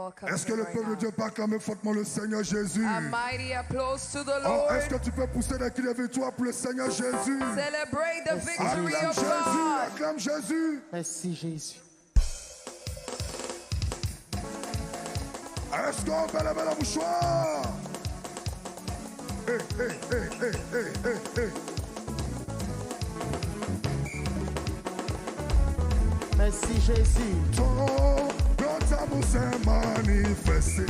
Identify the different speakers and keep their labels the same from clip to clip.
Speaker 1: welcome
Speaker 2: Est-ce que
Speaker 1: him
Speaker 2: le
Speaker 1: right
Speaker 2: peuple de
Speaker 1: now.
Speaker 2: Dieu peut acclamer fortement le Seigneur Jésus?
Speaker 1: A mighty applause to the
Speaker 2: Oh,
Speaker 1: Lord.
Speaker 2: est-ce que tu peux pousser des cris de victoire pour le Seigneur Jésus?
Speaker 1: Celebrate the victory
Speaker 2: Acclame
Speaker 1: of
Speaker 2: Jésus,
Speaker 1: God.
Speaker 2: acclame Jésus.
Speaker 3: Merci Jésus.
Speaker 2: Est-ce qu'on peut lever le mouchoir? Hey, hey, hey, hey, hey, hey, hey.
Speaker 3: Merci Jésus.
Speaker 2: Ton grand amour s'est manifesté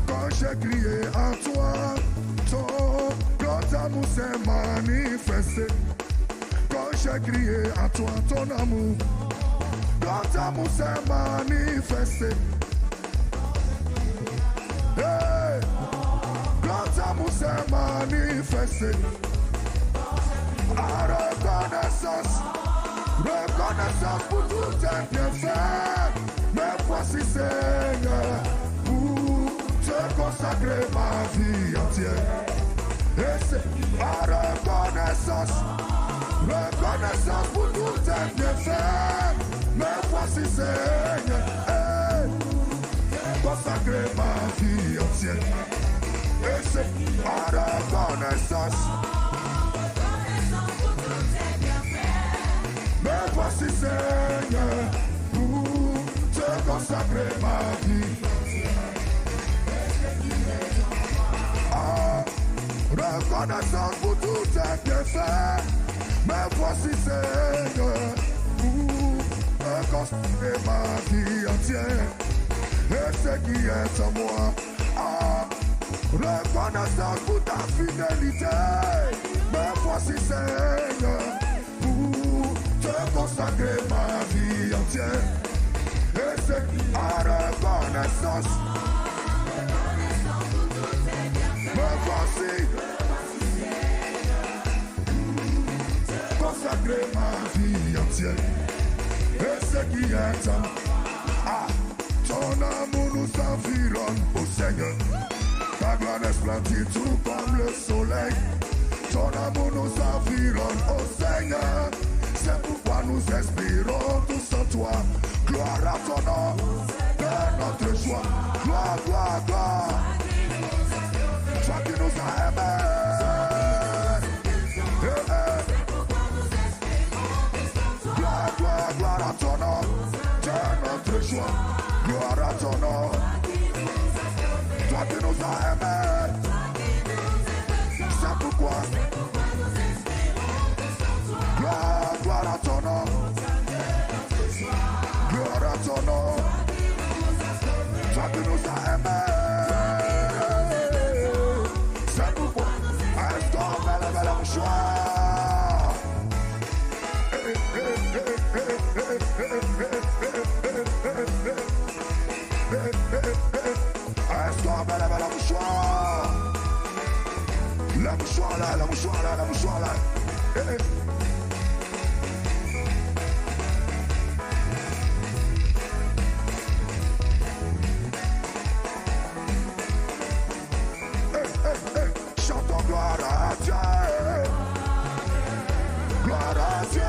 Speaker 2: quand j'ai crié à toi. Ton grand amour s'est manifesté quand j'ai crié à toi. Ton amour, grand amour s'est manifesté. Hey, grand amour s'est manifesté. À reconnaissance. Reconnaissance pour tout tes bienfaits. Mais voici Seigneur, pour te consacrer ma vie entière. Et c'est à reconnaissance. Reconnaissance pour tout tes bienfaits. Mais voici Seigneur, consacrer ma vie entière. Et c'est à reconnaissance. Mais voici Seigneur, pour te consacrer ma vie. Ah, reconnaissance pour tout tes bienfaits. Mais voici Seigneur, pour te consacrer ma vie entière. Et ce qui est en moi, ah, reconnaissance pour ta fidélité. Mais voici Seigneur, te consacrer ma vie entière. Et c'est à reconnaissance. Me voici. Consacrer ma vie entière. Et ce qui est en ah, ton amour nous environne, ô Seigneur. Ta gloire est splendide tout comme le soleil. Ton amour nous environne, ô Seigneur. C'est pourquoi nous expirons tous en toi. Gloire à ton nom, de notre joie. Gloire, gloire, gloire. Toi qui nous as aimés. Gloire, gloire, gloire à ton nom, de notre joie. Gloire à ton nom. Toi qui nous as aimés. C'est pourquoi. Gloire, gloire à ton nom. Gloire à ton nom. Toi qui nous as aimés. C'est pourquoi est-ce qu'on met le bel choix? Est-ce qu'on met le bel choix? La mouchoir là, la mouchoir là, la mouchoir là. Chantons gloire à Dieu. Gloire à Dieu.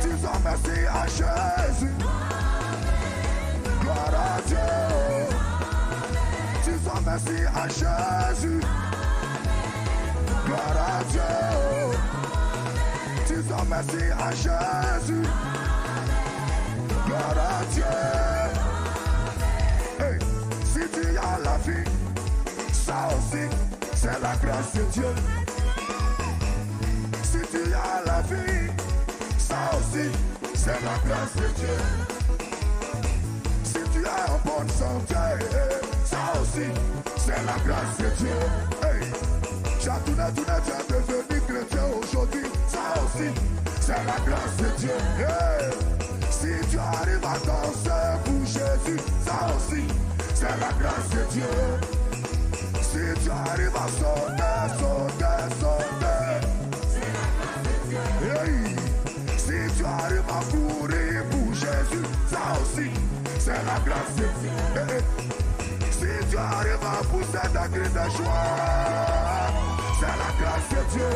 Speaker 2: Disons merci à Jésus. Gloire à Dieu. Disons merci à Jésus. Gloire à Dieu. Disons merci à Jésus. Gloire à Dieu. Hey, si tu as la vie, ça aussi, c'est la grâce de Dieu. Si tu as la vie, ça aussi, c'est la grâce de Dieu. Si tu as en bonne santé, ça aussi, c'est la grâce de Dieu. Hey, tu as tourné, tu es devenu chrétien aujourd'hui, ça aussi, c'est la grâce de Dieu. Hey, si tu arrives à danser pour Jésus, ça aussi, c'est la grâce de Dieu. Si tu arrives à sauter, sauter, sauter, c'est la grâce de Dieu. Hey, si tu arrives à courir pour Jésus, ça aussi, c'est la grâce de Dieu. Hey, si tu arrives à pousser ta cri de joie, c'est la grâce de Dieu.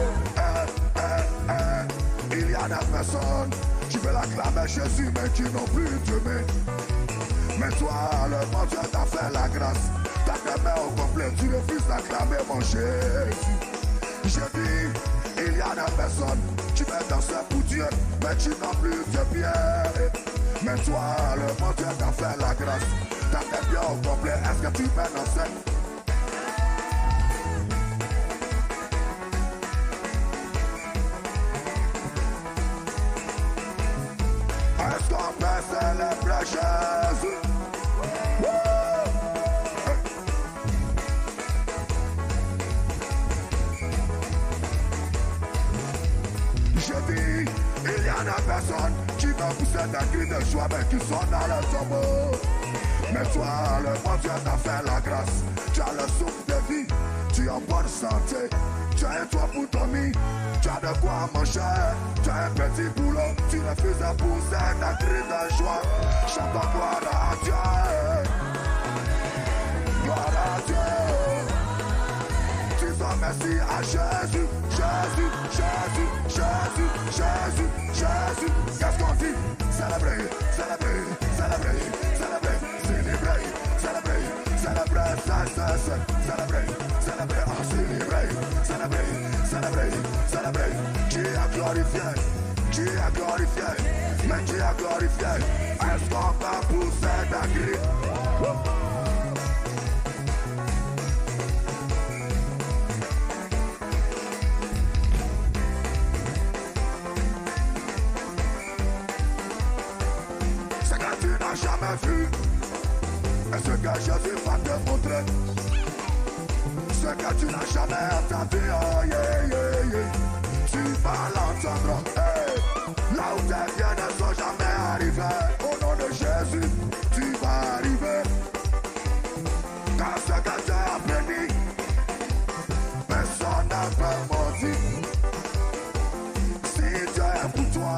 Speaker 2: Il y a des personnes qui veulent acclamer Jésus, mais qui n'ont plus de main. Mais toi, le bon Dieu t'a fait la grâce. T'as tes mains au complet, tu refuses d'acclamer mon Jésus. Je dis, il y a des personnes qui mettent dans ce pour Dieu, mais tu n'as plus de pieds. Mais toi, le bon Dieu t'a fait la grâce. T'as tes pieds au complet, est-ce que tu mets dans ce? Est-ce qu'on peut célébrer Jésus? Je dis, il y a des personnes qui me poussent des cris de joie, mais qui sont dans le tombeau. Mais toi, le bon Dieu t'a fait la grâce. Tu as le souffle de vie, tu es en bonne santé. Tu as un toit pour dormir, tu as de quoi manger. Tu as un petit boulot, tu refuses de pousser des cris de joie. Chante gloire à Dieu. Gloire à Dieu. Disons merci à Jésus. Jésus, Jésus, Jésus, Jésus, Jésus. Qu'est-ce qu'on dit? Célébrer, célébrer, célébrer, célébrer, célébrer, célébrer, célébrer, célébrer, célébrer, célébrer, célébrer, célébrer, célébrer. Qui a glorifié, qui a glorifié, mais qui a glorifié. Est-ce qu'on va pousser des cris? Jamais vu. Et ce que Jésus va te montrer, ce que tu n'as jamais entendu, oh yeah, yeah, yeah. Tu vas l'entendre, hey. Là où tes biens ne sont jamais arrivés, au nom de Jésus, tu vas arriver. Car ce que tu as béni, personne n'a peut maudit. Si Dieu est pour toi,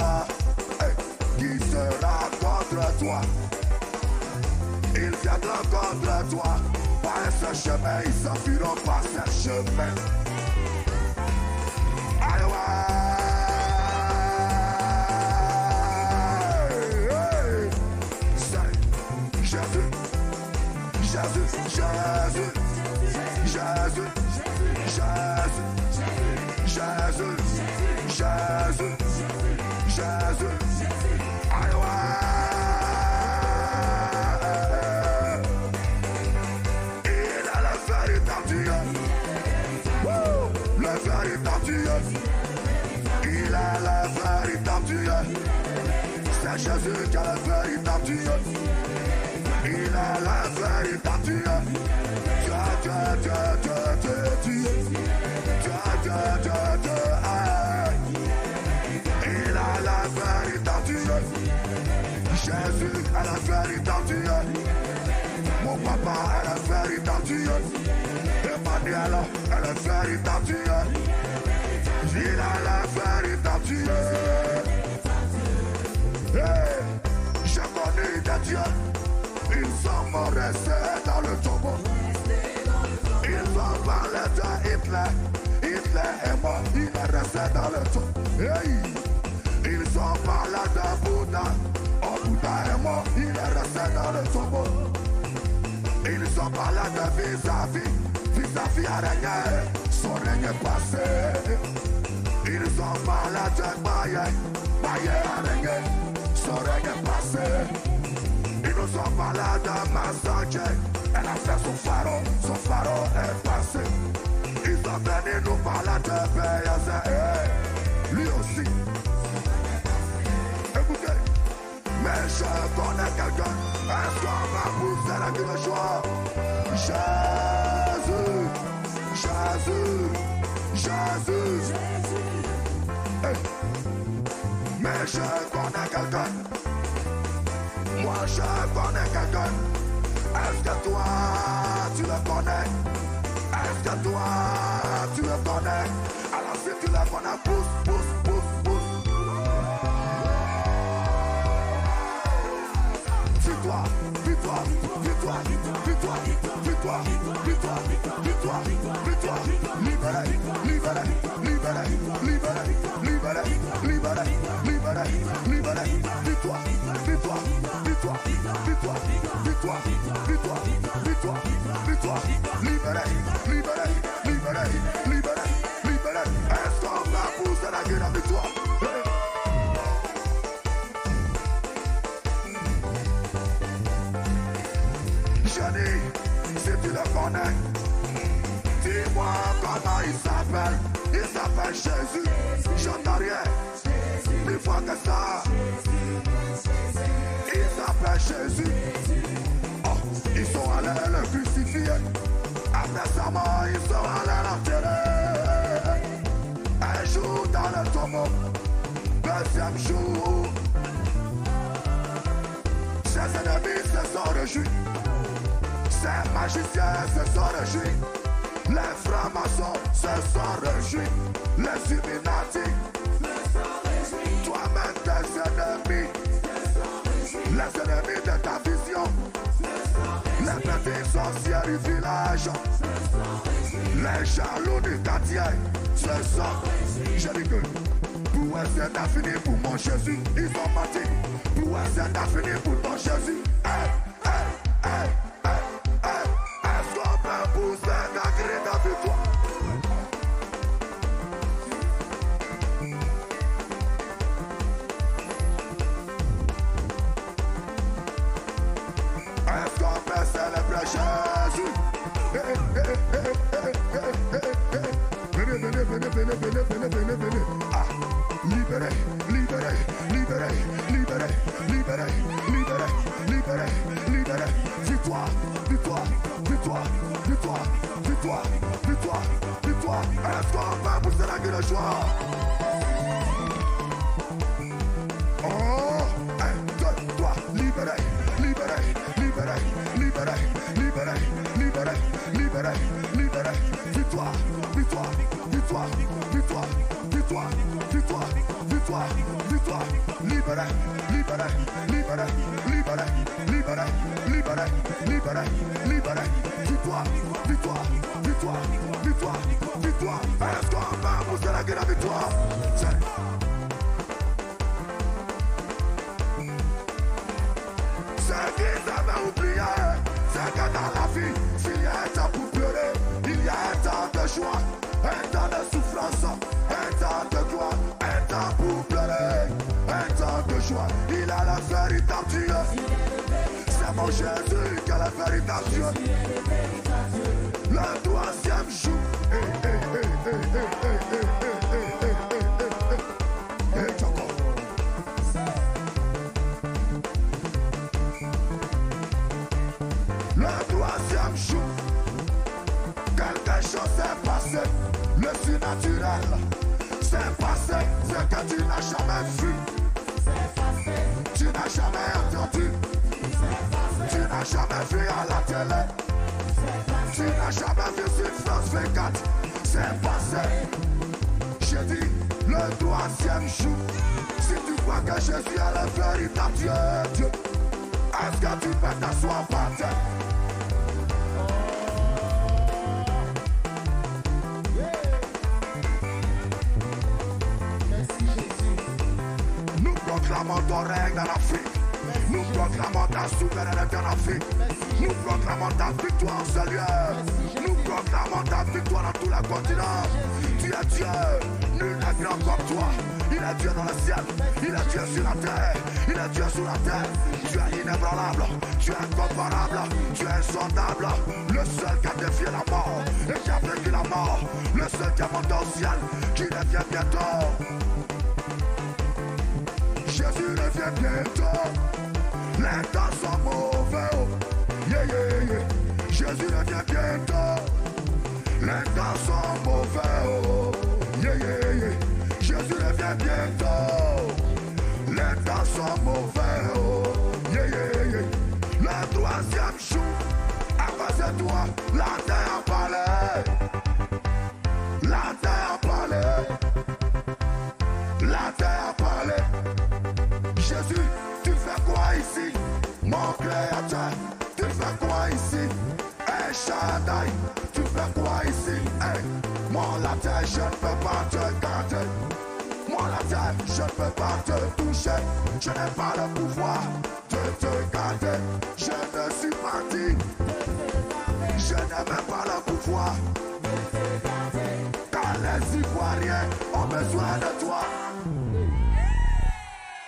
Speaker 2: hey, qui sera contre toi? Ils viendront contre toi. Par ce chemin, ils s'enfuiront par ce chemin. Allez, ouais. C'est Jésus, Jésus, Jésus, Jésus, Jésus, Jésus, Jésus, Jésus. Allez, ouais. Le véritable Dieu, il a le véritable Dieu. C'est Jésus qui a le véritable Dieu. Il a le véritable Dieu. Dieu, Dieu, Dieu, Dieu, Dieu, Dieu, Dieu, Dieu, il a le véritable Dieu. Jésus a le véritable Dieu. Mon papa a le véritable Dieu. Emmanuel a le véritable Dieu. Il a le véritable Dieu. Hey, je connais des dieux. Ils sont morts restés dans le tombeau. Ils ont parlé de Hitler. Hitler est mort, il est resté dans le tombeau. Hey, ils ont parlé de Bouddha. Oh, Bouddha est mort, il est resté dans le tombeau. Ils ont parlé de vis-à-vis. Vis-à-vis a régné, son règne est passé. Ils ont parlé de Maïe, Maïe a régné, son règne est passé. Ils nous ont parlé de Massanger, elle a fait son pharaon est passé. Ils ont venu nous parler de Béazé, lui aussi. Écoutez, mais je connais quelqu'un, est-ce qu'on va pousser la gueule de joie? Jésus, Jésus, Jésus. Hey. Mais je connais quelqu'un. Moi je connais quelqu'un. Est-ce que toi tu le connais? Est-ce que toi tu le connais? Alors si tu le connais, pousse, pousse, pousse, pousse. Victoire, victoire, victoire, victoire, victoire, victoire, victoire, victoire, libéré, libéré, libéré, libéré, libéré, libéré, libéré, libéré, victoire, victoire, victoire, victoire, victoire. victoire, victoire, victoire, libéré, libéré, libéré, libéré, libéré. Est-ce qu'on va pousser la gueule à victoire? Jenny, si tu le connais, dis-moi comment il s'appelle. Il s'appelle Jésus. J'entends rien. Plus fort que ça. Il s'appelle Jésus. Oh, ils sont allés le crucifier. Après sa mort, ils sont allés l'enterrer. Un jour dans le tombeau, deuxième jour. Ses ennemis se sont réjouis. Ces magiciens se sont réjouis. Les francs-maçons se sont réjouis. Les Illuminati, toi-même tes ennemis, les ennemis de ta vision, les petits sorciers du village, les jaloux du quartier se sont. Je dis que pour essayer d'infinir pour mon Jésus, ils ont menti. Pour essayer d'infinir pour ton Jésus, est-ce qu'on peut pousser la grille de victoire? Est-ce qu'on peut célébrer Jésus? Venez, venez, venez, venez, venez, venez, venez, venez. Ah, libéré, libéré, libéré, libéré, libéré, libéré, libéré, libéré. Victoire, victoire, victoire, victoire, victoire, victoire, victoire. Est-ce qu'on va pousser la gueule de joie? Oh, 1, 2, 3, libéré, libéré, libéré, libéré, libéré, libéré, libéré, libéré. Victoire, victoire, victoire, victoire, victoire, victoire, victoire, victoire. Libéré, libéré, libéré, libéré, libéré, libéré, libéré, libéré. Victoire, victoire, victoire, victoire, victoire. Est-ce qu'on va pousser la gueule à victoire? Ce qu'ils avaient oublié, c'est que dans la vie, s'il y a un temps pour pleurer, il y a un temps de joie, un temps de souffrance, un temps de gloire, un temps pour pleurer, un temps de joie. Il a la véritable Dieu. C'est mon Jésus qui a la véritable Dieu. Le troisième jour. Le troisième jour, quelque chose s'est passé. Le surnaturel s'est passé. Ce que tu n'as jamais vu, tu n'as jamais entendu, tu n'as jamais vu à la télé, tu n'as jamais vu sur France 24. C'est passé. J'ai dit le troisième jour. Si tu crois que Jésus est le véritable Dieu, est-ce que tu peux t'asseoir par terre? Nous proclamons ton règne en Afrique. Nous proclamons ta souveraineté en Afrique. Nous proclamons ta victoire en ce lieu. Nous proclamons ta victoire dans tout le continent. Tu es Dieu, nul n'est grand comme toi. Il est Dieu dans le ciel, il est Dieu sur la terre, il est Dieu sur la terre. Tu es inébranlable, tu es incomparable, tu es insondable. Le seul qui a défié la mort et qui a vaincu la mort. Le seul qui a monté au ciel, qui revient bientôt. Jésus revient bientôt. Les temps sont mauvais, oh. Yeah, yeah, yeah. Jésus revient bientôt. Les temps sont mauvais, oh. Yeah, yeah, yeah. Jésus revient bientôt. Les temps sont mauvais, oh. Yeah, yeah, yeah. Le troisième jour, à cause de toi, la terre en parlait. La terre en parlait. La terre en parlait. Jésus, tu fais quoi ici? Mon créateur, tu fais quoi ici? Hey Shaddai, tu fais quoi ici? Hey, moi la terre, je ne peux pas te garder. Moi la terre, je ne peux pas te toucher. Je n'ai pas le pouvoir de te garder. Je ne suis pas digne. Je n'ai même pas le pouvoir. Car les Ivoiriens ont besoin de toi.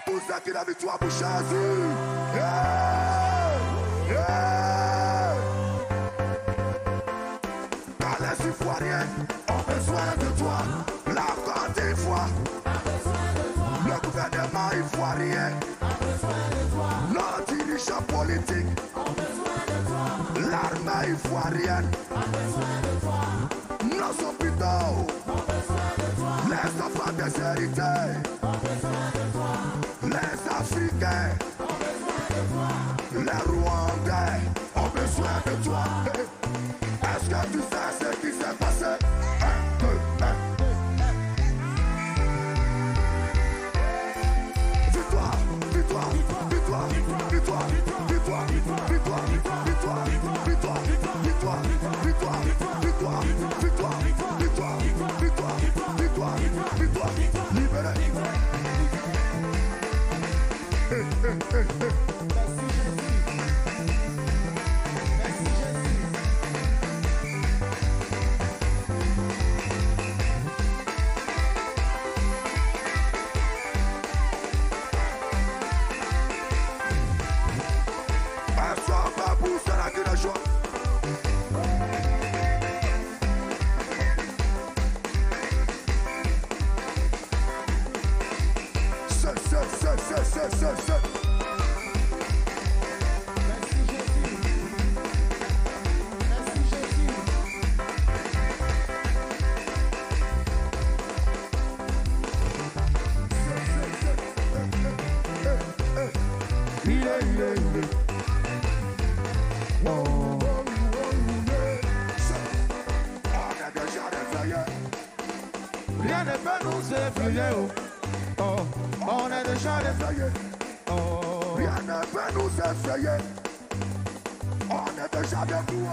Speaker 2: Tous ceux qui la victoire pour Jésus. Yeah, yeah. Car les Ivoiriens ont besoin de toi. La Côte d'Ivoire, le gouvernement ivoirien, nos dirigeants politiques, l'armée ivoirienne, nos hôpitaux, les enfants déshérités, les Africains, les Rwandais ont besoin de toi. Est-ce que tu sais ce qui s'est passé? Victoire, victoire, victoire, victoire, victoire, victoire, victoire, victoire, victoire, victoire, victoire, victoire, victoire, victoire, victoire, victoire, libéré.
Speaker 3: Rien ne peut nous effrayer. Oh, on est déjà effrayé. Oh,
Speaker 2: rien ne peut nous effrayer. On est déjà debout.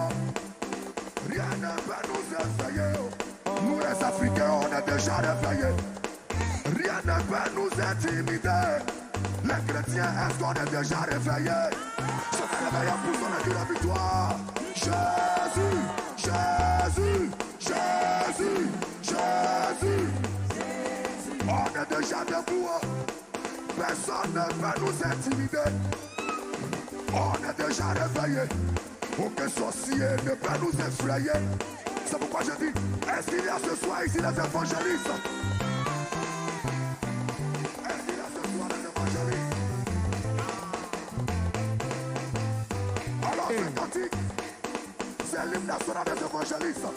Speaker 2: Rien ne peut nous effrayer. Nous les Africains, on est déjà effrayés. Rien ne peut nous intimider. Les chrétiens, est-ce qu'on est déjà réveillés? Je me réveille en poussant la victoire. Jésus, Jésus, Jésus, Jésus. On est déjà debout. Personne ne peut nous intimider. On est déjà réveillés. Aucun sorcier ne peut nous effrayer. C'est pourquoi je dis, est-ce qu'il y a ce soir ici les évangélistes? Est-ce qu'il y a ce soir les évangélistes? Alors c'est cantique. C'est l'hymne national des évangélistes.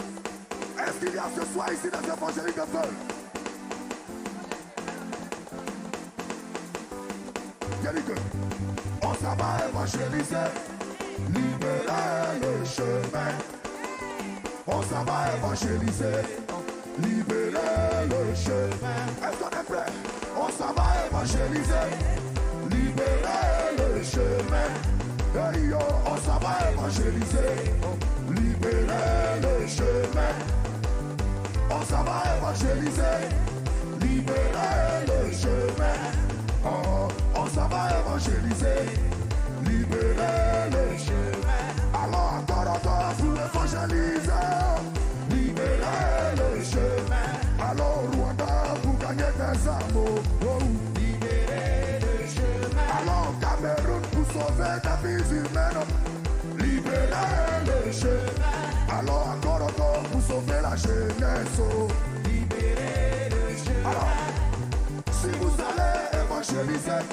Speaker 2: Est-ce qu'il y a ce soir ici les évangélistes de feu? On s'en va évangéliser, libérer le chemin. On s'en va évangéliser, libérer le chemin. Est-ce qu'on est prêt? On s'en va évangéliser, libérer le chemin. Hey yo, on s'en va évangéliser, libérer le chemin. On s'en va évangéliser, libérer le chemin. Oh, on s'en va évangéliser, libérer le chemin. Alors encore, vous évangélisez, libérer le chemin. Alors Rwanda, vous gagnez des amours, oh, libérer le chemin. Alors Cameroun, vous sauvez des vies humaines, libérer le chemin. Alors encore, vous sauvez la jeunesse, oh, libérer le chemin. Alors, si vous allez évangéliser,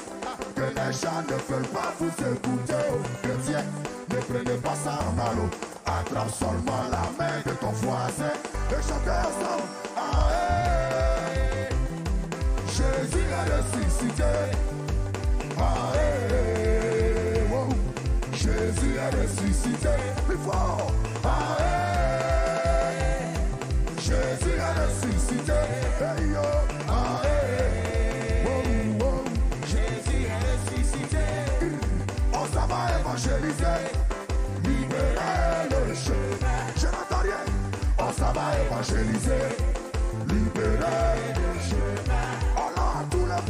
Speaker 2: que les gens ne veulent pas vous écouter, oh, chrétiens, ne prenez pas ça en malo. Attrape seulement la main de ton voisin et chantez ensemble. Ah, hey, Jésus est ressuscité. Ah, hey, wow. Jésus est ressuscité. Plus fort. Ah, hey, Jésus est ressuscité. Hey, yo. Ah, hey, wow, wow. Jésus est ressuscité. On s'en va évangéliser, libérer le chemin. Je n'entends rien. On s'en va évangéliser, libérer le chemin. Alors tous les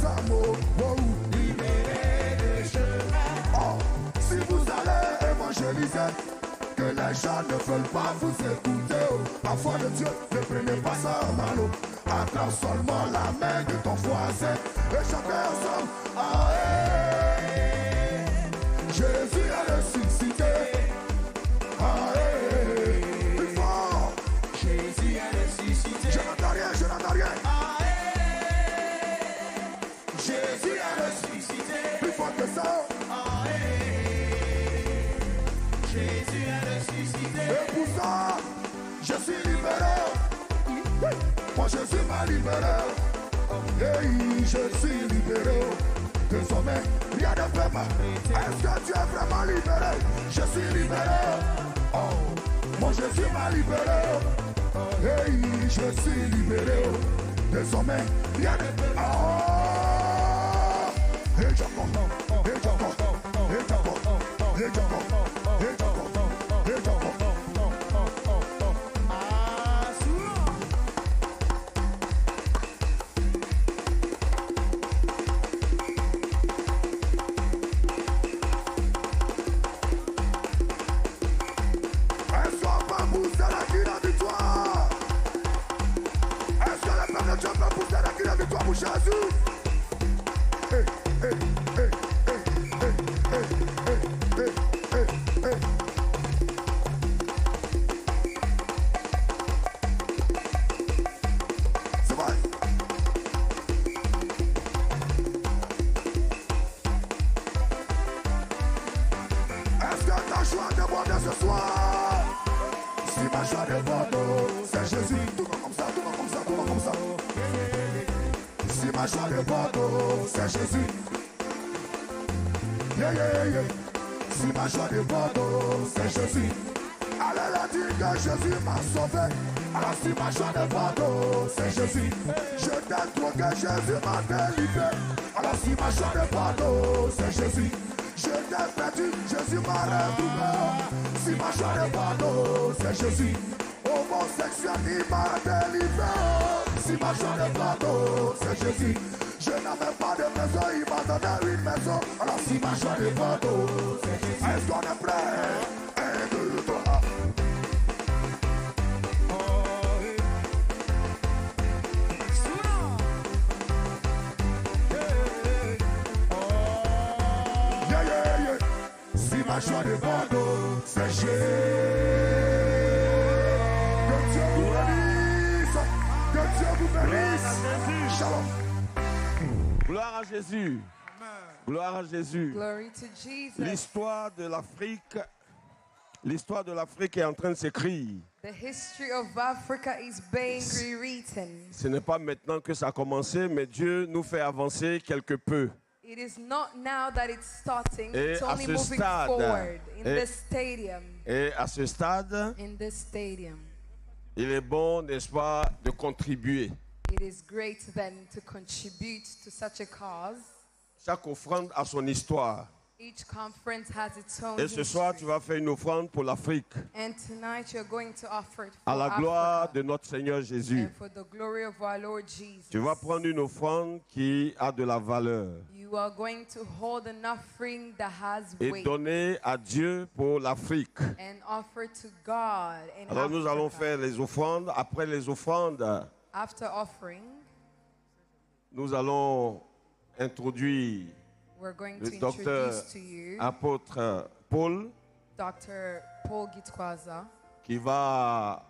Speaker 2: les amours. Oh,
Speaker 3: libéré des chemins.
Speaker 2: oh, si vous allez évangéliser, que les gens ne veulent pas vous écouter. Oh, enfant de Dieu, ne prenez pas ça en mal. Attrape seulement la main de ton voisin et chantez ensemble. Ah, Jésus a ressuscité. Ah, plus fort.
Speaker 3: Jésus a ressuscité.
Speaker 2: Je n'entends rien, je n'entends rien.
Speaker 3: Ah, Jésus a ressuscité.
Speaker 2: Plus fort que ça.
Speaker 3: Ah, Jésus a ressuscité.
Speaker 2: Et pour ça, je suis libéré. Moi, Jésus m'a libéré. Et je suis libéré. Désormais, rien ne peut mal. Est-ce que tu es vraiment libéré? Je suis libéré. Oh, mon Jésus m'a libéré. Et je suis libéré. Désormais, rien ne peut mal. Oh, et Jacob, et Jacob, et Jacob, et Jacob, et Jacob, et Jacob. Jésus. Hey, hey, hey, hey, hey, hey, hey, hey, hey, hey. C'est vrai. Est-ce que ta joie déborde ce soir? Si ma joie déborde, c'est Jésus. Tout va comme ça, tout va comme ça, tout va comme ça. Si ma joie déborde, c'est Jésus. Yeah, yeah, yeah. Si ma joie déborde, c'est Jésus. Allez leur dire que Jésus m'a sauvé. Alors si ma joie déborde, c'est Jésus. Je t'ai que Jésus m'a délivré. Alors si ma joie déborde, c'est Jésus. Je t'ai perdu, Jésus m'a retrouvé. Si ma joie déborde, c'est Jésus. Homosexuel, il m'a délivré. Si ma joie déborde, c'est Jésus. Je n'avais pas de maison, il m'a donné une maison. Alors si ma joie déborde, c'est Jésus. Est-ce qu'on est prêt? 1, 2, 3. Yeah, yeah, yeah. Si ma joie déborde, c'est Jésus. Que Dieu vous bénisse. Que Dieu vous bénisse. Shalom.
Speaker 4: Gloire à Jésus. Gloire à Jésus.
Speaker 1: Glory to Jesus.
Speaker 4: L'histoire de l'Afrique est en train de s'écrire.
Speaker 1: The history of Africa is being rewritten.
Speaker 4: Ce n'est pas maintenant que ça a commencé, mais Dieu nous fait avancer quelque peu.
Speaker 1: It is not now that it's starting.
Speaker 4: Et
Speaker 1: It's
Speaker 4: à
Speaker 1: only
Speaker 4: ce
Speaker 1: moving
Speaker 4: stade,
Speaker 1: forward in
Speaker 4: et-
Speaker 1: the stadium.
Speaker 4: Et à ce stade,
Speaker 1: In this stadium,
Speaker 4: il est bon, n'est-ce pas, de contribuer.
Speaker 1: it is great then to contribute to such a cause.
Speaker 4: Chaque offrande a son histoire.
Speaker 1: Each conference has its own
Speaker 4: Et ce soir, tu
Speaker 1: history.
Speaker 4: vas faire une offrande pour l'Afrique,
Speaker 1: And tonight you're going to offer it for
Speaker 4: à la gloire
Speaker 1: Africa
Speaker 4: de notre Seigneur Jésus.
Speaker 1: and for the glory of our Lord Jesus.
Speaker 4: Tu vas prendre une offrande qui a de la valeur
Speaker 1: You are going to hold an offering that has
Speaker 4: et
Speaker 1: weight
Speaker 4: donner à Dieu pour l'Afrique.
Speaker 1: and offer to God in
Speaker 4: Alors nous allons
Speaker 1: Africa.
Speaker 4: faire les offrandes. Après les offrandes,
Speaker 1: After offering,
Speaker 4: nous allons introduire
Speaker 1: we're going
Speaker 4: le
Speaker 1: to
Speaker 4: docteur
Speaker 1: introduce to you
Speaker 4: apôtre Paul
Speaker 1: Dr. Paul Gitwaza,
Speaker 4: qui va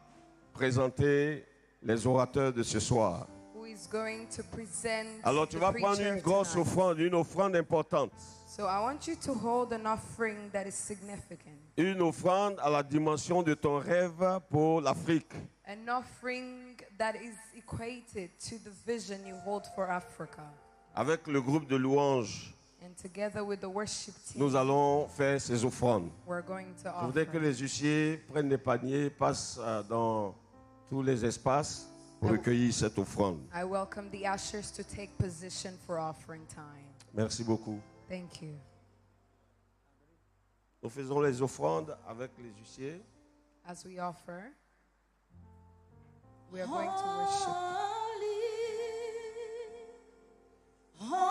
Speaker 4: présenter les orateurs de ce soir.
Speaker 1: who is going to present
Speaker 4: Alors tu
Speaker 1: the
Speaker 4: vas prendre
Speaker 1: preacher
Speaker 4: une
Speaker 1: of
Speaker 4: grosse
Speaker 1: tonight.
Speaker 4: offrande, une offrande importante.
Speaker 1: So I want you to hold an offering that is significant.
Speaker 4: Une offrande à la dimension de ton rêve pour l'Afrique.
Speaker 1: An offering that is equated to the vision you hold for Africa.
Speaker 4: Avec le groupe de louanges,
Speaker 1: And together with the worship team,
Speaker 4: nous allons faire ces offrandes.
Speaker 1: we're going to
Speaker 4: Je voudrais que
Speaker 1: offer.
Speaker 4: les huissiers prennent des paniers, passent dans tous les espaces pour recueillir cette offrande.
Speaker 1: I welcome the ushers to take position for offering time.
Speaker 4: Merci beaucoup.
Speaker 1: Thank you.
Speaker 4: Nous faisons les offrandes avec les huissiers.
Speaker 1: As we offer, we are going to worship.
Speaker 5: Holy,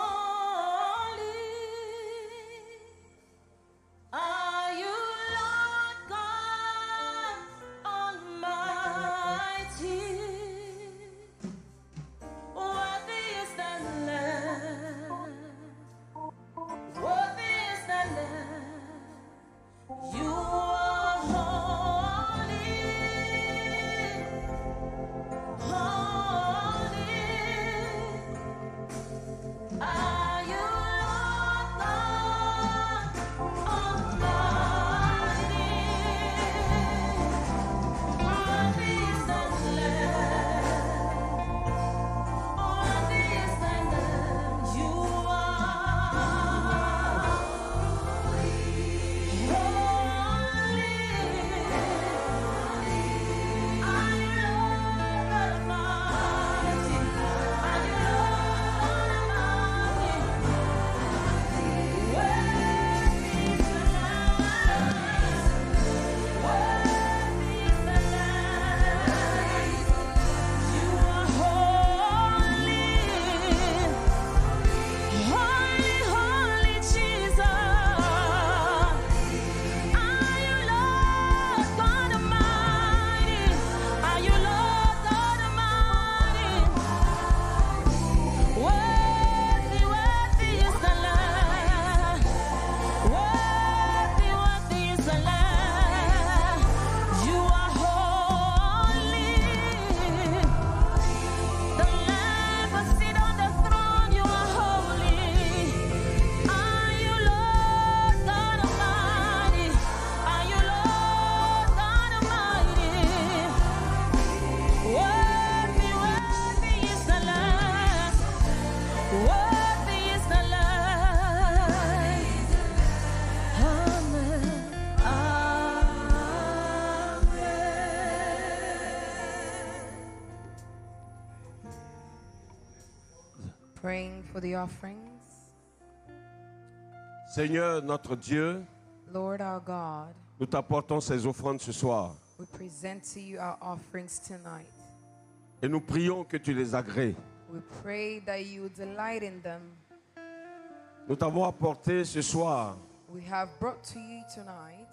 Speaker 1: Praying for the offerings.
Speaker 4: Seigneur notre Dieu,
Speaker 1: Lord our God,
Speaker 4: nous t'apportons ces offrandes ce soir
Speaker 1: we present to you our offerings tonight.
Speaker 4: et nous prions que tu les agrées.
Speaker 1: We pray that you delight in them.
Speaker 4: Nous t'avons apporté ce soir
Speaker 1: We have brought to you tonight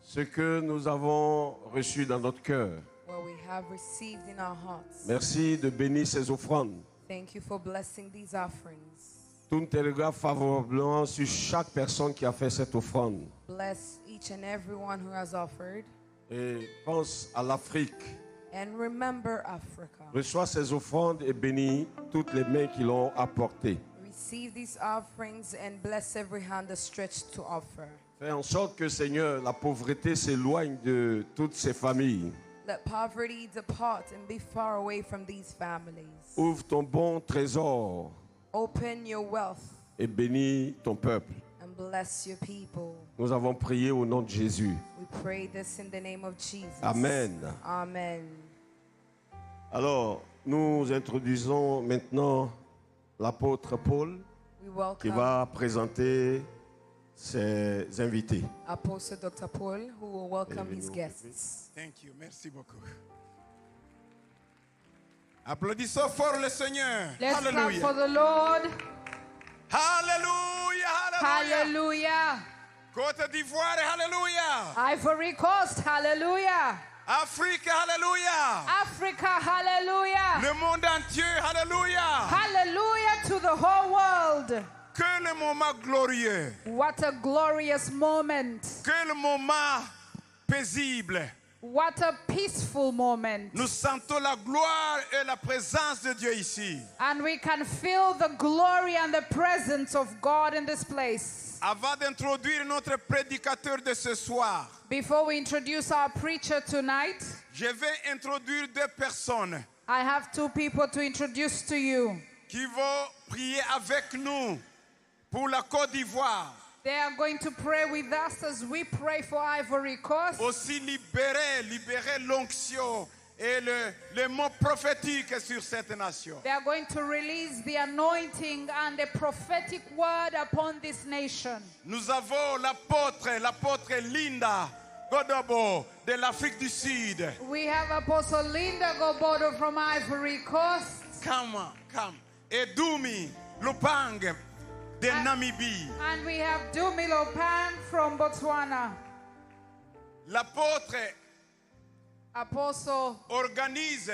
Speaker 4: ce que nous avons reçu dans notre cœur.
Speaker 1: what we have received in our hearts.
Speaker 4: Merci de bénir ces offrandes.
Speaker 1: Thank you for blessing these offerings.
Speaker 4: Tourne tes regards favorablement sur chaque personne qui a fait cette offrande.
Speaker 1: Bless each and every one who has offered.
Speaker 4: Et pense à l'Afrique.
Speaker 1: And remember Africa.
Speaker 4: Reçois ces offrandes et bénis toutes les mains qui l'ont apportées.
Speaker 1: Receive these offerings and bless every hand that's stretched to offer.
Speaker 4: Fais en sorte que, Seigneur, la pauvreté s'éloigne de toutes ces familles.
Speaker 1: Let poverty depart and be far away from these families.
Speaker 4: Ouvre ton bon trésor
Speaker 1: Open your wealth
Speaker 4: et bénis ton peuple.
Speaker 1: and bless your people.
Speaker 4: Nous avons prié au nom de Jésus.
Speaker 1: We pray this in the name of Jesus.
Speaker 4: Amen.
Speaker 1: Amen.
Speaker 4: Alors, nous introduisons maintenant l'apôtre Paul
Speaker 1: We
Speaker 4: qui
Speaker 1: welcome
Speaker 4: va présenter ses invités.
Speaker 1: Apostle Dr. Paul, who will welcome his guests.
Speaker 3: Thank you. Merci beaucoup. Applaudissons fort le Seigneur.
Speaker 5: Let's clap
Speaker 3: Hallelujah.
Speaker 5: for the Lord.
Speaker 3: Hallelujah. Hallelujah.
Speaker 5: Hallelujah.
Speaker 3: Côte d'Ivoire. Hallelujah.
Speaker 5: Ivory Coast. Hallelujah.
Speaker 3: Afrique. Hallelujah.
Speaker 5: Africa. Hallelujah.
Speaker 3: Le monde entier. Hallelujah.
Speaker 5: Hallelujah to the whole world.
Speaker 3: Quel moment glorieux.
Speaker 5: What a glorious moment.
Speaker 3: Quel moment paisible.
Speaker 5: What a peaceful moment.
Speaker 3: Nous sentons la gloire et la présence de Dieu ici.
Speaker 5: And we can feel the glory and the presence of God in this place.
Speaker 3: Avant d'introduire notre prédicateur de ce soir,
Speaker 5: Before we introduce our preacher tonight,
Speaker 3: je vais introduire deux personnes
Speaker 5: I have two people to introduce to you.
Speaker 3: qui vont prier avec nous pour la Côte d'Ivoire.
Speaker 5: They are going to pray with us as we pray for Ivory Coast.
Speaker 3: Aussi libérer l'onction et le mot prophétique sur cette nation.
Speaker 5: They are going to release the anointing and the prophetic word upon this nation.
Speaker 3: Nous avons l'apôtre Linda Godobo de l'Afrique du Sud.
Speaker 5: We have Apostle Linda Gobodo from Ivory Coast.
Speaker 3: Come. Et Dumi Lupang de Namibie.
Speaker 5: And we have Dumi Lopan from Botswana.
Speaker 3: L'apôtre
Speaker 5: Apostle
Speaker 3: organise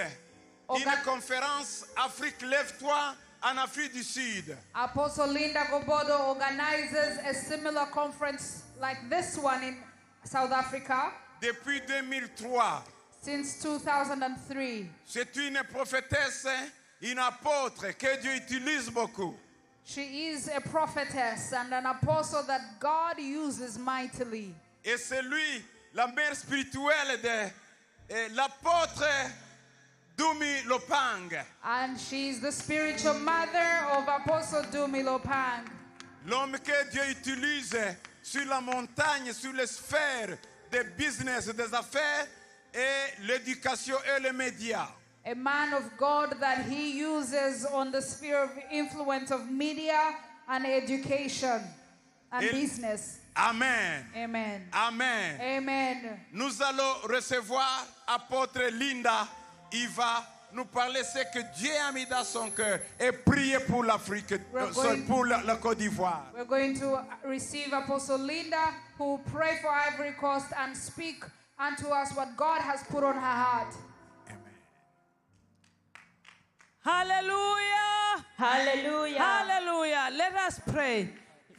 Speaker 3: une conférence Afrique Lève-toi en Afrique du Sud.
Speaker 5: Apostle Linda Gobodo organizes a similar conference like this one in South Africa
Speaker 3: Depuis 2003.
Speaker 5: since 2003.
Speaker 3: C'est une prophétesse, une apôtre que Dieu utilise beaucoup.
Speaker 5: She is a prophetess and an apostle that God uses mightily.
Speaker 3: Et c'est lui, la mère spirituelle de l'apôtre Dumi Lopang.
Speaker 5: And she's the spiritual mother of Apostle Dumi Lopang.
Speaker 3: L'homme que Dieu utilise sur la montagne, sur les sphères des business, des affaires et l'éducation et les médias.
Speaker 5: A man of God that he uses on the sphere of influence of media and education and business.
Speaker 3: Amen.
Speaker 5: Amen.
Speaker 3: Amen.
Speaker 5: Amen.
Speaker 3: Nous allons recevoir apôtre Linda. Il va nous parler ce que Dieu a mis dans son cœur et prier pour l'Afrique, pour la Côte d'Ivoire.
Speaker 5: We're going to receive Apostle Linda, who will pray for Ivory Coast and speak unto us what God has put on her heart.
Speaker 6: Hallelujah.
Speaker 7: Hallelujah.
Speaker 6: Hallelujah. Let us pray.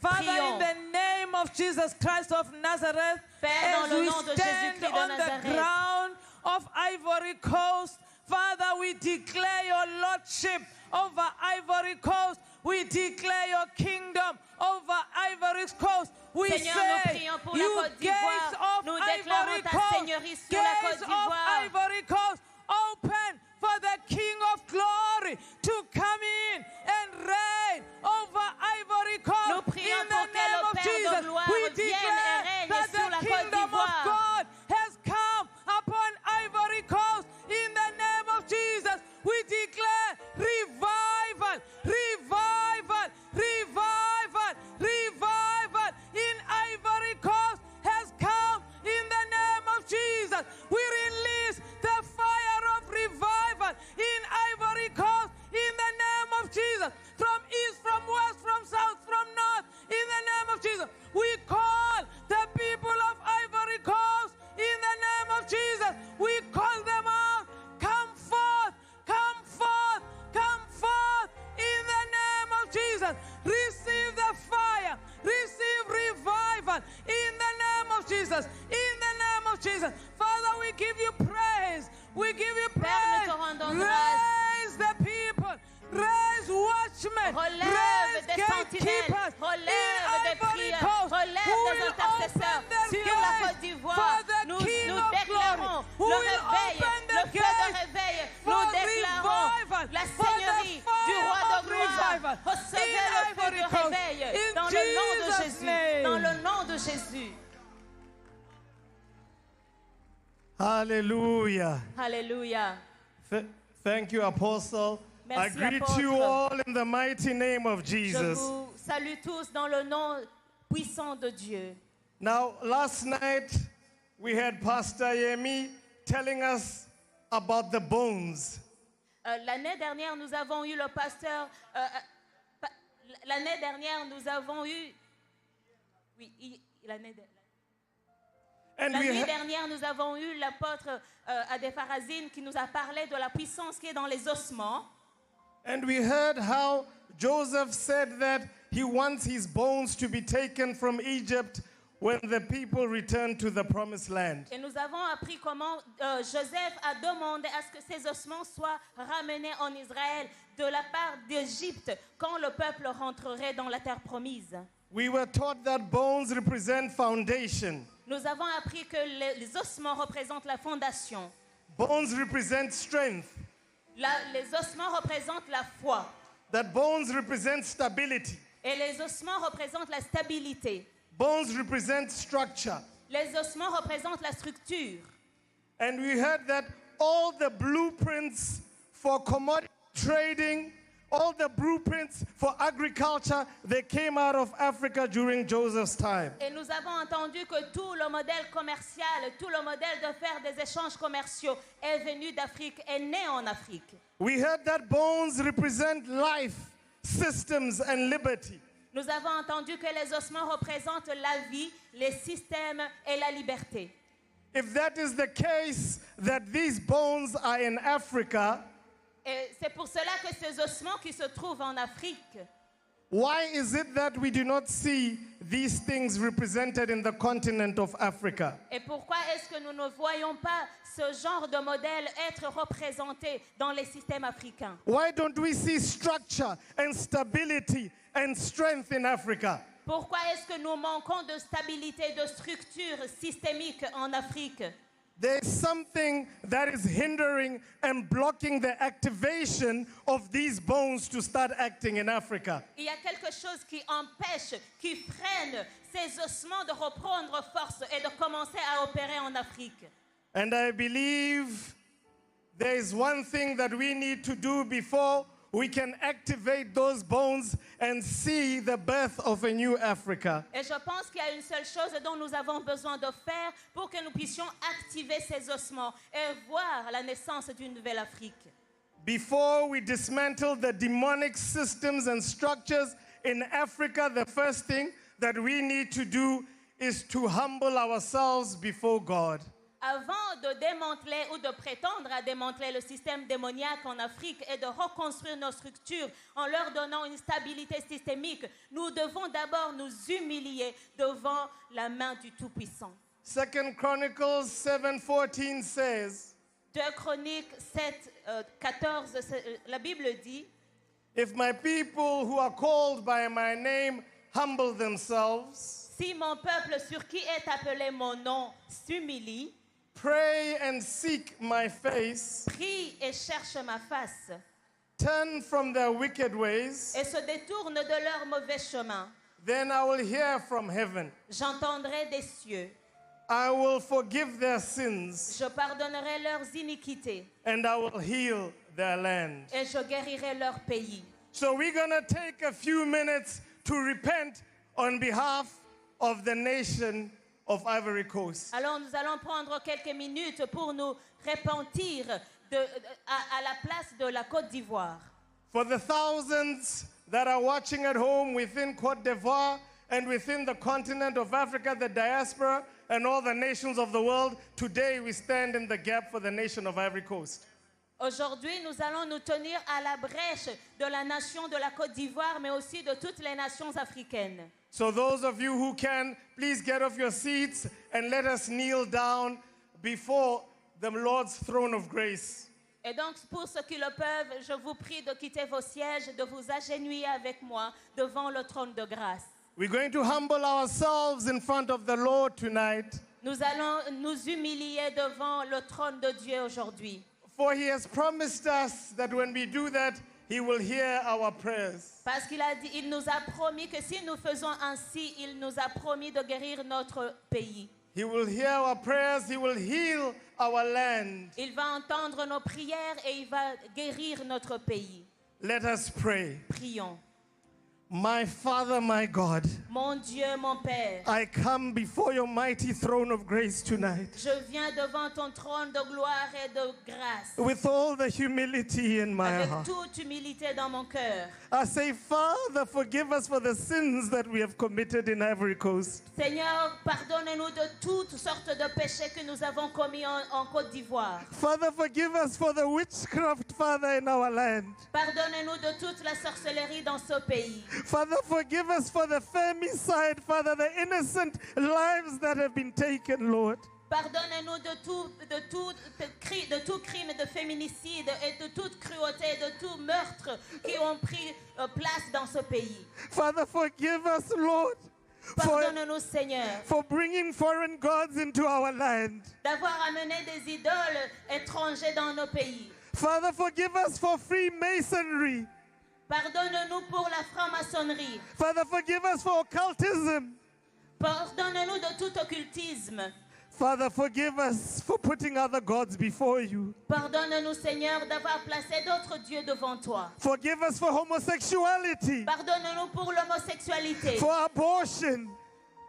Speaker 6: Father,
Speaker 7: Prions.
Speaker 6: in the name of Jesus Christ of Nazareth,
Speaker 7: Père, dans
Speaker 6: as
Speaker 7: le
Speaker 6: we
Speaker 7: nom de
Speaker 6: stand
Speaker 7: Jésus-Christ de
Speaker 6: on the
Speaker 7: Nazareth.
Speaker 6: ground of Ivory Coast, Father, we declare your lordship over Ivory Coast. We declare your kingdom over Ivory Coast. We
Speaker 7: Seigneur, nous
Speaker 6: say,
Speaker 7: prions pour la
Speaker 6: you
Speaker 7: Côte
Speaker 6: gates
Speaker 7: d'Ivoire.
Speaker 6: of
Speaker 7: Nous
Speaker 6: Ivory
Speaker 7: déclarons ta
Speaker 6: Coast,
Speaker 7: seigneurie sur la Côte
Speaker 6: gates of
Speaker 7: d'Ivoire.
Speaker 6: Ivory Coast, open for the King of Glory to come in and reign over Ivory Coast.
Speaker 7: Nous prions
Speaker 6: in the
Speaker 7: pour que
Speaker 6: name
Speaker 7: le
Speaker 6: of
Speaker 7: Père de
Speaker 6: Jesus,
Speaker 7: gloire
Speaker 6: we
Speaker 7: vienne et
Speaker 6: declare
Speaker 7: règne
Speaker 6: that
Speaker 7: sur la
Speaker 6: the
Speaker 7: Côte
Speaker 6: kingdom of
Speaker 7: d'Ivoire.
Speaker 6: God has come upon Ivory Coast. In the name of Jesus, we declare revival, revival. Jesus. Receive the fire. Receive revival in the name of Jesus. In the name of Jesus. Father, we give you praise. We give you
Speaker 7: Père,
Speaker 6: praise.
Speaker 7: nous te rendons grâce.
Speaker 6: Raise the people. Raise watchmen.
Speaker 7: Relève
Speaker 6: Raise
Speaker 7: des sentinelles,
Speaker 6: gatekeepers.
Speaker 7: relève
Speaker 6: in
Speaker 7: des
Speaker 6: Ivory
Speaker 7: prières,
Speaker 6: Coast,
Speaker 7: relève
Speaker 6: who
Speaker 7: des
Speaker 6: will
Speaker 7: intercesseurs
Speaker 6: open the
Speaker 7: sur la
Speaker 6: gates
Speaker 7: Côte d'Ivoire.
Speaker 6: for the
Speaker 7: Nous
Speaker 6: King of
Speaker 7: déclarons
Speaker 6: Glory, who
Speaker 7: le
Speaker 6: will
Speaker 7: réveil,
Speaker 6: open
Speaker 7: le
Speaker 6: the
Speaker 7: feu de
Speaker 6: gates
Speaker 7: réveil.
Speaker 6: for
Speaker 7: Nous déclarons
Speaker 6: revival,
Speaker 7: la
Speaker 6: for the
Speaker 7: Seigneurie du
Speaker 6: fire
Speaker 7: roi
Speaker 6: of
Speaker 7: de gloire.
Speaker 6: revival
Speaker 7: Recevez
Speaker 6: in
Speaker 7: le feu
Speaker 6: Ivory
Speaker 7: de
Speaker 6: Coast,
Speaker 7: réveil
Speaker 6: in
Speaker 7: dans le nom de
Speaker 6: Jesus'
Speaker 7: Jésus.
Speaker 6: name.
Speaker 7: Dans le nom de Jésus.
Speaker 8: Hallelujah.
Speaker 7: Alléluia.
Speaker 8: Thank you, Apostle. I
Speaker 7: Merci,
Speaker 8: greet
Speaker 7: apôtre.
Speaker 8: you all in the mighty name of
Speaker 7: Je
Speaker 8: Jesus.
Speaker 7: vous salue tous dans le nom puissant de Dieu.
Speaker 8: Now, last night we had Pastor Yemi telling us about the bones.
Speaker 7: L'année dernière, nous avons eu le pasteur. L'année dernière, nous avons eu. Oui, l'année dernière.
Speaker 8: And
Speaker 7: La
Speaker 8: we
Speaker 7: nuit
Speaker 8: ha-
Speaker 7: dernière, nous avons eu l'apôtre Adépharazine qui nous a parlé de la puissance qui est dans les ossements.
Speaker 8: and we heard how Joseph said that he wants his bones to be taken from Egypt when the people return to the promised land.
Speaker 7: Et nous avons appris comment Joseph a demandé à ce que ces ossements soient ramenés en Israël de la part d'Égypte quand le peuple rentrerait dans la terre promise.
Speaker 8: We were taught that bones represent foundation.
Speaker 7: Nous avons appris que les ossements représentent la fondation.
Speaker 8: Bones represent strength.
Speaker 7: Les ossements représentent la foi.
Speaker 8: That bones represent stability.
Speaker 7: Et les ossements représentent la stabilité.
Speaker 8: Bones represent structure.
Speaker 7: Les ossements représentent la structure.
Speaker 8: And we heard that all the blueprints for commodity trading, all the blueprints for agriculture, they came out of Africa during Joseph's time.
Speaker 7: Et nous avons entendu que tout le modèle commercial, tout le modèle de faire des échanges commerciaux est venu d'Afrique, est né en Afrique.
Speaker 8: We heard that bones represent life, systems, and liberty.
Speaker 7: Nous avons entendu que les ossements représentent la vie, les systèmes et la liberté.
Speaker 8: If that is the case, that these bones are in Africa,
Speaker 7: Et c'est pour cela que ces ossements qui se trouvent en Afrique,
Speaker 8: why is it that we do not see these things represented in the continent of Africa?
Speaker 7: et pourquoi est-ce que nous ne voyons pas ce genre de modèle être représenté dans les systèmes africains?
Speaker 8: Why don't we see structure and stability and strength in Africa?
Speaker 7: Pourquoi est-ce que nous manquons de stabilité, de structure systémique en Afrique?
Speaker 8: There's something that is hindering and blocking the activation of these bones to start acting in Africa.
Speaker 7: Il y a quelque chose qui empêche, qui freine ces ossements de reprendre force et de commencer à opérer en Afrique.
Speaker 8: And I believe there is one thing that we need to do before we can activate those bones and see the birth of a new Africa.
Speaker 7: Et je pense qu'il y a une seule chose dont nous avons besoin de faire pour que nous puissions activer ces ossements et voir la naissance d'une nouvelle Afrique.
Speaker 8: Before we dismantle the demonic systems and structures in Africa, the first thing that we need to do is to humble ourselves before God.
Speaker 7: Avant de démanteler ou de prétendre à démanteler le système démoniaque en Afrique et de reconstruire nos structures en leur donnant une stabilité systémique, nous devons d'abord nous humilier devant la main du Tout-Puissant.
Speaker 8: 2 Chronicles 7:14 says,
Speaker 7: 2 Chroniques 7:14, la Bible dit,
Speaker 8: if my people who are called by my name humble themselves,
Speaker 7: si mon peuple sur qui est appelé mon nom s'humilie,
Speaker 8: pray and seek my face,
Speaker 7: prie et cherche ma face,
Speaker 8: turn from their wicked ways,
Speaker 7: et se détourne de leur mauvais chemin,
Speaker 8: then I will hear from heaven.
Speaker 7: j'entendrai des cieux,
Speaker 8: I will forgive their sins,
Speaker 7: je pardonnerai leurs iniquités,
Speaker 8: and I will heal their land.
Speaker 7: et je guérirai leur pays.
Speaker 8: So we're going to take a few minutes to repent on behalf of the nation of Ivory Coast.
Speaker 7: Alors nous allons prendre quelques minutes pour nous repentir à la place de la Côte d'Ivoire.
Speaker 8: For the thousands that are watching at home within Côte d'Ivoire and within the continent of Africa, the diaspora, and all the nations of the world, today we stand in the gap for the nation of Ivory Coast.
Speaker 7: Aujourd'hui, nous allons nous tenir à la brèche de la nation de la Côte d'Ivoire, mais aussi de toutes les nations africaines.
Speaker 8: So those of you who can, please get off your seats and let us kneel down before the Lord's throne of grace.
Speaker 7: Et donc, pour ceux qui le peuvent, je vous prie de quitter vos sièges, de vous agenouiller avec moi devant le trône de grâce.
Speaker 8: We're going to humble ourselves in front of the Lord tonight,
Speaker 7: Nous allons nous humilier devant le trône de Dieu aujourd'hui.
Speaker 8: for He has promised us that when we do that, He will hear our prayers.
Speaker 7: Parce qu'il nous a promis que si nous faisons ainsi, il nous a promis de guérir notre pays.
Speaker 8: He will hear our prayers, He will heal our land.
Speaker 7: Il va entendre nos prières et il va guérir notre pays.
Speaker 8: Let us pray.
Speaker 7: Prions.
Speaker 8: My Father, my God,
Speaker 7: Mon Dieu, mon Père,
Speaker 8: I come before your mighty throne of grace tonight
Speaker 7: je viens devant ton trône de gloire et de grâce,
Speaker 8: with all the humility in my
Speaker 7: avec
Speaker 8: heart.
Speaker 7: toute humilité dans mon cœur.
Speaker 8: I say, Father, forgive us for the sins that we have committed in Ivory Coast.
Speaker 7: Seigneur, pardonne-nous de toutes sortes de péchés que nous avons commis en Côte d'Ivoire.
Speaker 8: Father, forgive us for the witchcraft, Father, in our land.
Speaker 7: Pardonne-nous de toute la sorcellerie dans ce pays.
Speaker 8: Father, forgive us for the femicide, Father, the innocent lives that have been taken, Lord.
Speaker 7: Pardonne-nous de tout crime de féminicide et de toute cruauté, de tout meurtre qui ont pris place dans ce pays.
Speaker 8: Father, forgive us, Lord,
Speaker 7: Pardonne-nous, Seigneur,
Speaker 8: for bringing foreign gods into our land.
Speaker 7: d'avoir amené des idoles étrangers dans nos pays.
Speaker 8: Father, forgive us for Freemasonry.
Speaker 7: Pardonne-nous pour la franc-maçonnerie.
Speaker 8: Father, forgive us for occultism.
Speaker 7: Pardonne-nous de tout occultisme.
Speaker 8: Father, forgive us for putting other gods before you.
Speaker 7: Pardonne-nous, Seigneur, d'avoir placé d'autres dieux devant toi.
Speaker 8: Forgive us for homosexuality,
Speaker 7: Pardonne-nous pour l'homosexualité,
Speaker 8: for abortion,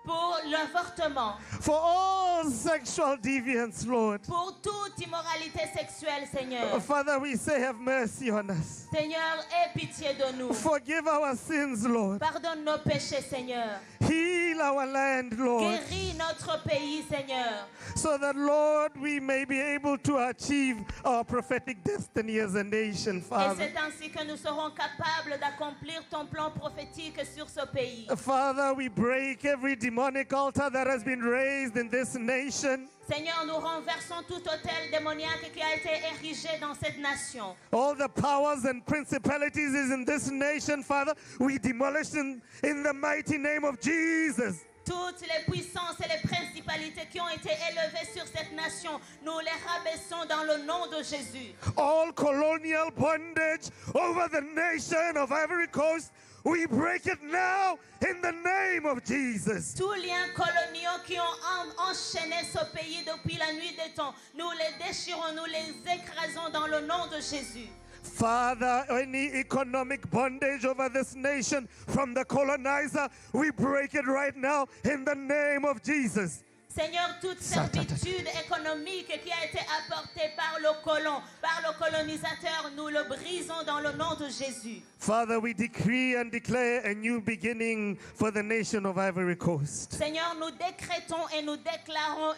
Speaker 7: pour l'avortement,
Speaker 8: for all sexual deviance, Lord.
Speaker 7: pour toute immoralité sexuelle, Seigneur.
Speaker 8: Father, we say, have mercy on us.
Speaker 7: Seigneur, aie pitié de nous.
Speaker 8: Forgive our sins, Lord.
Speaker 7: Pardonne nos péchés, Seigneur.
Speaker 8: Heal our land, Lord,
Speaker 7: Guéris notre pays, Seigneur.
Speaker 8: so that, Lord, we may be able to achieve our prophetic destiny as a nation,
Speaker 7: Et
Speaker 8: Father.
Speaker 7: c'est ainsi que nous serons capables d'accomplir ton plan prophétique sur ce pays.
Speaker 8: Father, we break every demonic altar that has been raised in this nation.
Speaker 7: Seigneur, nous renversons tout autel démoniaque qui a été érigé dans cette nation.
Speaker 8: All the powers and principalities is in this nation, Father. We demolish them in the mighty name of Jesus.
Speaker 7: Toutes les puissances et les principalités qui ont été élevées sur cette nation, nous les rabaissons dans le nom de Jésus.
Speaker 8: All colonial bondage over the nation of Ivory Coast, we break it now in the name of Jesus.
Speaker 7: Tous liens coloniaux qui ont enchaîné ce pays depuis la nuit des temps, nous les déchirons, nous les écrasons dans le nom de Jésus.
Speaker 8: Father, any economic bondage over this nation from the colonizer, we break it right now in the name of Jesus.
Speaker 7: Seigneur, toute servitude économique qui a été apportée par le colon, par le colonisateur, nous le brisons dans le nom de Jésus.
Speaker 8: Father, we decree and declare a new beginning for the nation of Ivory Coast.
Speaker 7: Seigneur, nous décrétons et nous déclarons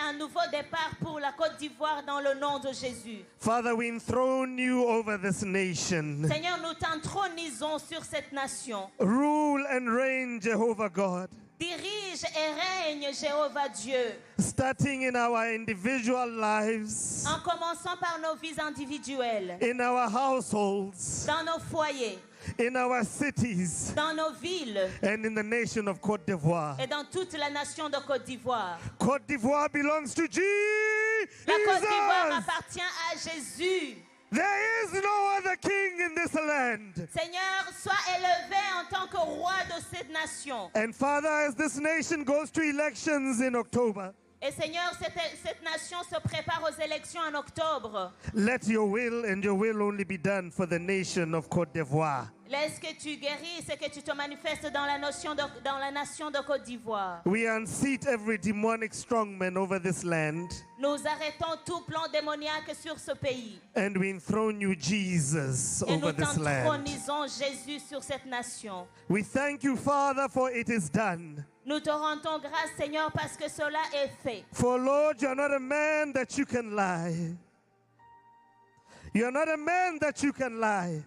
Speaker 7: un nouveau départ pour la Côte d'Ivoire dans le nom de Jésus.
Speaker 8: Father, we enthrone you over this nation.
Speaker 7: Seigneur, nous t'intronisons sur cette nation.
Speaker 8: Rule and reign, Jehovah God.
Speaker 7: Dirige et règne, Jéhovah Dieu.
Speaker 8: Starting in our individual lives,
Speaker 7: En commençant par nos vies individuelles,
Speaker 8: in our households,
Speaker 7: dans nos foyers,
Speaker 8: in our cities,
Speaker 7: dans nos villes
Speaker 8: and in the nation of Côte d'Ivoire.
Speaker 7: et dans toute la nation de Côte d'Ivoire.
Speaker 8: Côte d'Ivoire belongs to
Speaker 7: La Côte d'Ivoire
Speaker 8: Jesus.
Speaker 7: appartient à Jésus.
Speaker 8: There is no other king in this land.
Speaker 7: Seigneur, sois élevé en tant que roi de cette nation.
Speaker 8: And Father, as this nation goes to elections in October,
Speaker 7: Et Seigneur, cette nation se prépare aux élections en octobre.
Speaker 8: let your will and your will only be done for the nation of Côte d'Ivoire.
Speaker 7: Laisse que tu guérisses et que tu te manifestes dans la nation de Côte d'Ivoire.
Speaker 8: We unseat every demonic strongman over this land,
Speaker 7: Nous arrêtons tout plan démoniaque sur ce pays.
Speaker 8: and we enthrone you, Jesus,
Speaker 7: Et
Speaker 8: over
Speaker 7: nous
Speaker 8: this land.
Speaker 7: t'intronisons Jésus sur cette nation.
Speaker 8: We thank you, Father, for it is done.
Speaker 7: Nous te rendons grâce, Seigneur, parce que cela est fait.
Speaker 8: For Lord, you are not a man that you can lie. You're not a man that you can lie.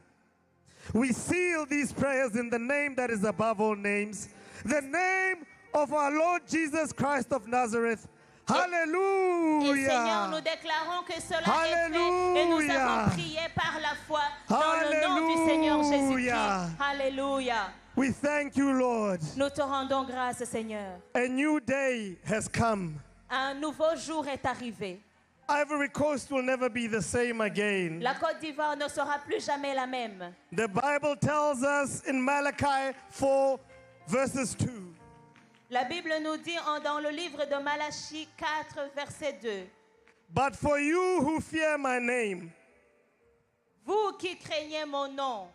Speaker 8: We seal these prayers in the name that is above all names, the name of our Lord Jesus Christ of Nazareth.
Speaker 7: Et Seigneur,
Speaker 8: Hallelujah.
Speaker 7: nous déclarons que cela est fait et nous avons prié par la foi dans le nom du Seigneur Jésus-Christ. Alléluia.
Speaker 8: We thank you, Lord.
Speaker 7: Nous te rendons grâce, Seigneur.
Speaker 8: A new day has come.
Speaker 7: Un nouveau jour est arrivé.
Speaker 8: Ivory Coast will never be the same again.
Speaker 7: La Côte d'Ivoire ne sera plus jamais la même.
Speaker 8: The Bible tells us in Malachi 4 verses 2.
Speaker 7: La Bible nous dit dans le livre de Malachie 4, verset 2.
Speaker 8: But for you who fear my name,
Speaker 7: Vous qui craignez mon nom,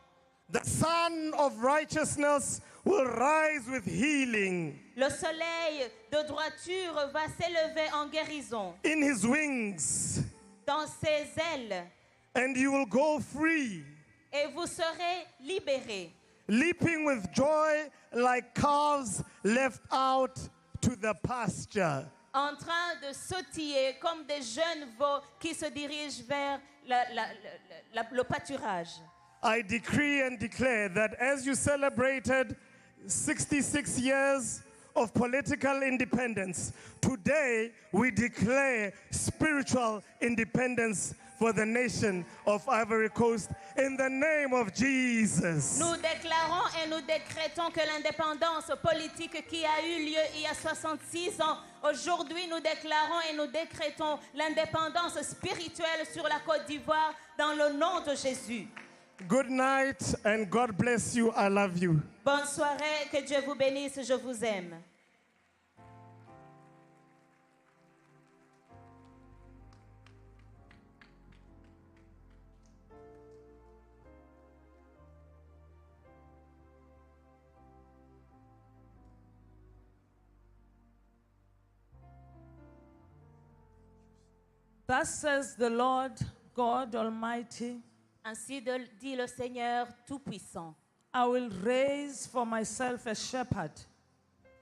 Speaker 8: the Son of Righteousness will rise with healing
Speaker 7: le soleil de droiture va s'élever en guérison
Speaker 8: in his wings,
Speaker 7: dans ses ailes
Speaker 8: and you will go free,
Speaker 7: et vous serez libérés,
Speaker 8: leaping with joy like calves left out to the pasture.
Speaker 7: en train de sautiller comme des jeunes veaux qui se dirigent vers le pâturage.
Speaker 8: I decree and declare that as you celebrated 66 years of political independence, today we declare spiritual independence for the nation of Ivory Coast in the name of Jesus.
Speaker 7: Nous déclarons et nous décrétons que l'indépendance politique qui a eu lieu il y a 66 ans, aujourd'hui nous déclarons et nous décrétons l'indépendance spirituelle sur la Côte d'Ivoire dans le nom de Jésus.
Speaker 8: Good night and God bless you. I love you.
Speaker 7: Bonne soirée, que Dieu vous bénisse, je vous aime.
Speaker 6: Thus says the Lord God Almighty,
Speaker 7: Ainsi dit le Seigneur Tout-Puissant.
Speaker 6: I will raise for myself a shepherd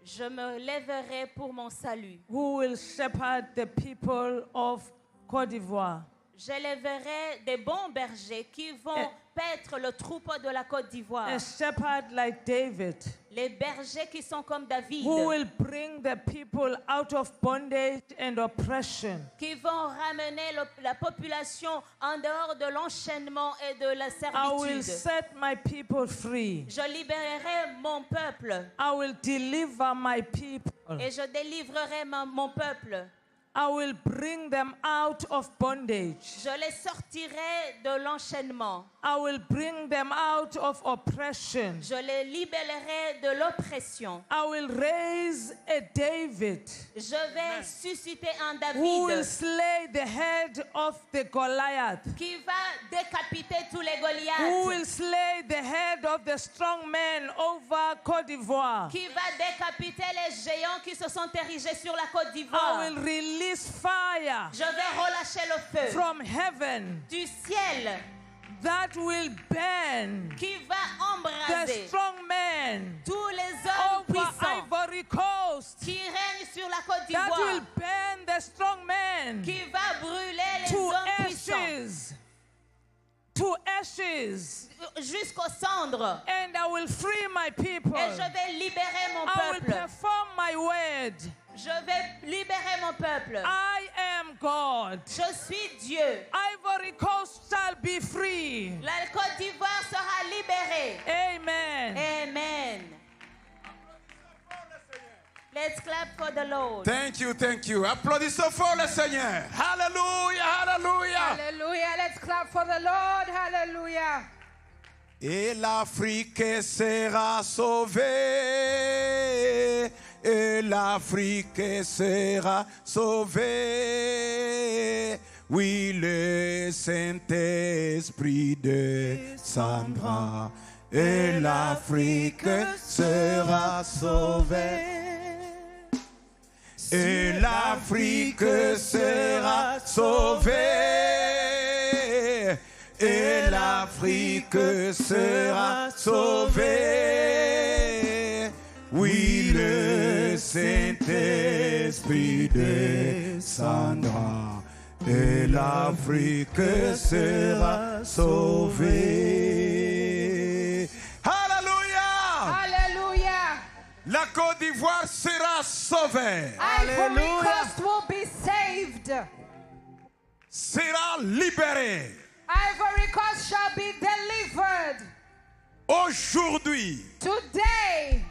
Speaker 7: Je me lèverai pour mon salut.
Speaker 6: who will shepherd the people of Côte d'Ivoire.
Speaker 7: J'élèverai des bons bergers qui vont paître le troupeau de la Côte d'Ivoire.
Speaker 6: A shepherd like David,
Speaker 7: Les bergers qui sont comme David,
Speaker 6: who will bring the people out of bondage and oppression.
Speaker 7: qui vont ramener la population en dehors de l'enchaînement et de la
Speaker 6: I will
Speaker 7: servitude.
Speaker 6: set my people free.
Speaker 7: Je libérerai mon peuple
Speaker 6: I will deliver my people.
Speaker 7: et je délivrerai mon peuple.
Speaker 6: I will bring them out of bondage.
Speaker 7: Je les sortirai de l'enchaînement.
Speaker 6: I will bring them out of oppression.
Speaker 7: Je les libérerai de l'oppression.
Speaker 6: I will raise a David
Speaker 7: Je vais susciter un
Speaker 6: who will
Speaker 7: David
Speaker 6: slay the head of the Goliath,
Speaker 7: qui va décapiter tous les
Speaker 6: who
Speaker 7: Goliaths,
Speaker 6: will slay the head of the strong man over Côte d'Ivoire.
Speaker 7: qui va décapiter les géants qui se sont érigés sur la Côte
Speaker 6: I
Speaker 7: d'Ivoire.
Speaker 6: will release fire
Speaker 7: Je vais relâcher le feu
Speaker 6: from heaven
Speaker 7: du ciel
Speaker 6: that will burn
Speaker 7: qui va
Speaker 6: the
Speaker 7: embraser
Speaker 6: strong man
Speaker 7: tous les hommes
Speaker 6: over
Speaker 7: puissants
Speaker 6: Ivory Coast,
Speaker 7: qui règnent sur la Côte
Speaker 6: that will
Speaker 7: d'Ivoire,
Speaker 6: burn the strong man
Speaker 7: qui va brûler les
Speaker 6: to
Speaker 7: hommes puissants
Speaker 6: ashes,
Speaker 7: jusqu'aux cendres.
Speaker 6: and I will free my people.
Speaker 7: Et je vais libérer mon
Speaker 6: I will
Speaker 7: peuple.
Speaker 6: perform my word.
Speaker 7: Je vais libérer mon peuple.
Speaker 6: I am God.
Speaker 7: Je suis Dieu.
Speaker 6: Ivory Coast shall be free.
Speaker 7: La Côte d'Ivoire sera libérée.
Speaker 6: Amen.
Speaker 7: Amen. Let's clap for the Lord.
Speaker 3: Thank you, thank you. Applaudissons fort le Seigneur. Hallelujah, hallelujah.
Speaker 5: Hallelujah. Let's clap for the Lord. Hallelujah.
Speaker 3: Et l'Afrique sera sauvée. Et l'Afrique sera sauvée. Oui, le Saint-Esprit descendra. Et l'Afrique sera sauvée. Et l'Afrique sera sauvée. Et l'Afrique sera sauvée. Oui, le Saint-Esprit descendra. et l'Afrique sera sauvée. Alléluia!
Speaker 5: Hallelujah.
Speaker 3: La Côte d'Ivoire sera sauvée.
Speaker 5: Ivory Coast will be saved.
Speaker 3: Sera libérée.
Speaker 5: Ivory Coast shall be delivered.
Speaker 3: Aujourd'hui,
Speaker 5: Today,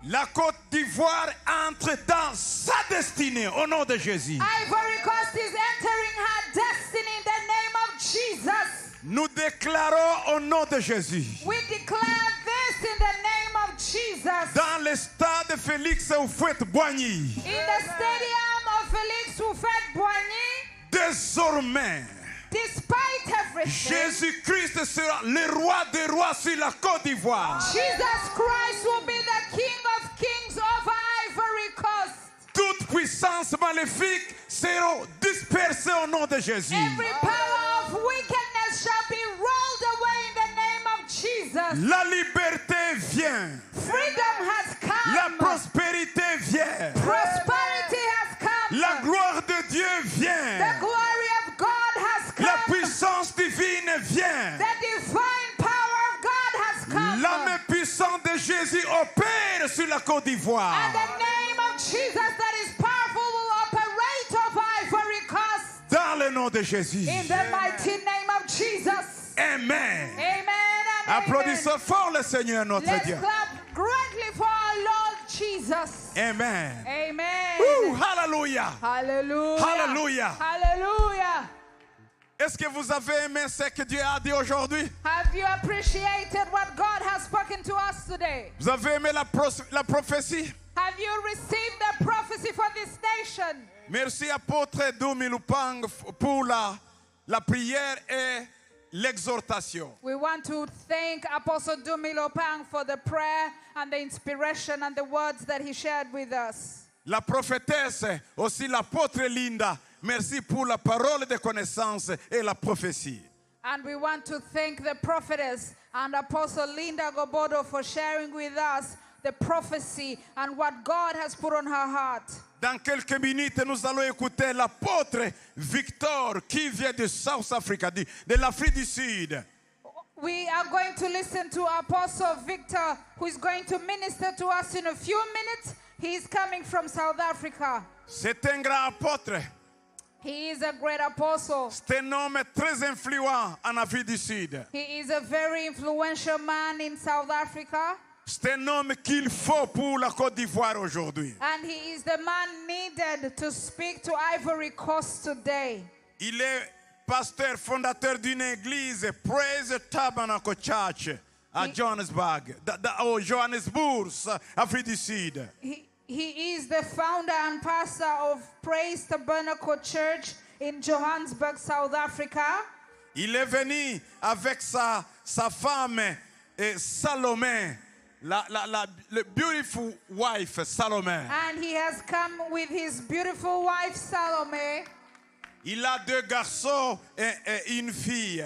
Speaker 3: la Côte d'Ivoire entre dans sa destinée au nom de Jésus.
Speaker 5: Ivory Coast is entering her destiny in the name of Jesus.
Speaker 3: Nous déclarons au nom de Jésus.
Speaker 5: We declare this in the name of Jesus.
Speaker 3: Dans le stade Félix Houphouët-Boigny,
Speaker 5: In the stadium of Félix Houphouët-Boigny,
Speaker 3: désormais,
Speaker 5: despite everything,
Speaker 3: Jésus-Christ sera le roi des rois sur la Côte d'Ivoire.
Speaker 5: Jesus Christ will be the King of Kings over Ivory Coast.
Speaker 3: Toute puissance maléfique sera dispersée au nom de Jésus.
Speaker 5: Every power of wickedness shall be rolled away in the name of Jesus.
Speaker 3: La liberté vient.
Speaker 5: Freedom has come.
Speaker 3: La prospérité vient.
Speaker 5: Prosperity has come.
Speaker 3: La gloire de Dieu
Speaker 5: The
Speaker 3: vient.
Speaker 5: glory of God has come.
Speaker 3: La puissance divine vient.
Speaker 5: The divine power of God has come.
Speaker 3: La main puissante de Jésus opère sur la Côte d'Ivoire.
Speaker 5: And the name of Jesus that is powerful will operate over Ivory Coast.
Speaker 3: Dans le nom de Jésus.
Speaker 5: In the mighty name of Jesus.
Speaker 3: Amen.
Speaker 5: Amen and
Speaker 3: Applaudissons fort le Seigneur notre
Speaker 5: Let's
Speaker 3: Dieu.
Speaker 5: clap greatly for our Lord Jesus.
Speaker 3: Amen.
Speaker 5: Amen.
Speaker 3: Ouh, hallelujah.
Speaker 5: Hallelujah.
Speaker 3: Hallelujah.
Speaker 5: Hallelujah.
Speaker 3: Est-ce que vous avez aimé ce que Dieu a dit aujourd'hui?
Speaker 5: Have you appreciated what God has spoken to us today?
Speaker 3: Vous avez aimé la prophétie?
Speaker 5: Have you received the prophecy for this nation?
Speaker 3: Merci apôtre Dumi Lupang pour la prière et l'exhortation.
Speaker 5: We want to thank Apostle Dumi Lopang for the prayer and the inspiration and the words that he shared with us.
Speaker 3: La prophétesse, aussi l'apôtre Linda, merci pour la parole de connaissance et la prophétie.
Speaker 5: And we want to thank the prophetess and Apostle Linda Gobodo for sharing with us the prophecy and what God has put on her heart.
Speaker 3: Dans quelques minutes, nous allons écouter l'apôtre Victor qui vient de South Africa, de l'Afrique du Sud.
Speaker 5: We are going to listen to Apostle Victor, who is going to minister to us in a few minutes. He is coming from South Africa.
Speaker 3: C'est un grand apôtre.
Speaker 5: He is a great apostle.
Speaker 3: C'est un homme très influent en Afrique du Sud.
Speaker 5: He is a very influential man in South Africa.
Speaker 3: C'est un homme qu'il faut pour la Côte d'Ivoire aujourd'hui.
Speaker 5: And he is the man needed to speak to Ivory Coast today.
Speaker 3: Il est pasteur fondateur d'une église, Praise Tabernacle Church, à Johannesburg, Johannesburg, Afrique du Sud.
Speaker 5: He is the founder and pastor of Praise Tabernacle Church in Johannesburg, South Africa.
Speaker 3: Il est venu avec sa femme Salomé, le beautiful wife Salomé.
Speaker 5: And he has come with his beautiful wife Salome.
Speaker 3: Il a 2 garçons et une fille.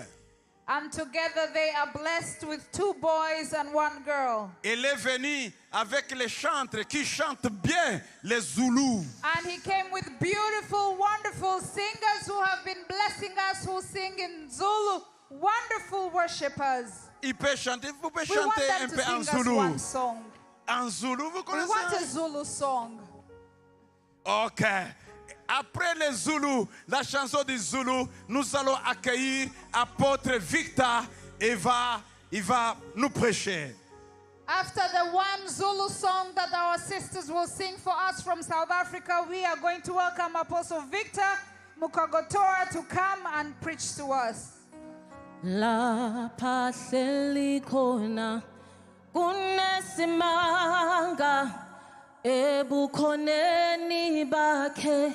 Speaker 5: And together they are blessed with 2 boys and 1 girl.
Speaker 3: Il est venu avec les chantres qui chantent bien les Zoulous.
Speaker 5: And he came with beautiful, wonderful singers who have been blessing us, who sing in Zulu. Wonderful worshipers.
Speaker 3: Il peut chanter, vous pouvez
Speaker 5: We want
Speaker 3: chanter un
Speaker 5: them
Speaker 3: peu
Speaker 5: to
Speaker 3: en
Speaker 5: sing us
Speaker 3: Zoulou.
Speaker 5: one song.
Speaker 3: En Zoulou, vous
Speaker 5: We want a
Speaker 3: connaissez?
Speaker 5: Zulu song.
Speaker 3: Ok. Après les Zoulous, la chanson du Zoulou, nous allons accueillir apôtre Victor et il va nous prêcher.
Speaker 5: After the one Zulu song that our sisters will sing for us from South Africa, we are going to welcome Apostle Victor Mukagotora to come and preach to us.
Speaker 9: Lapha hleli khona kunesimanga ebukhoneni bakhe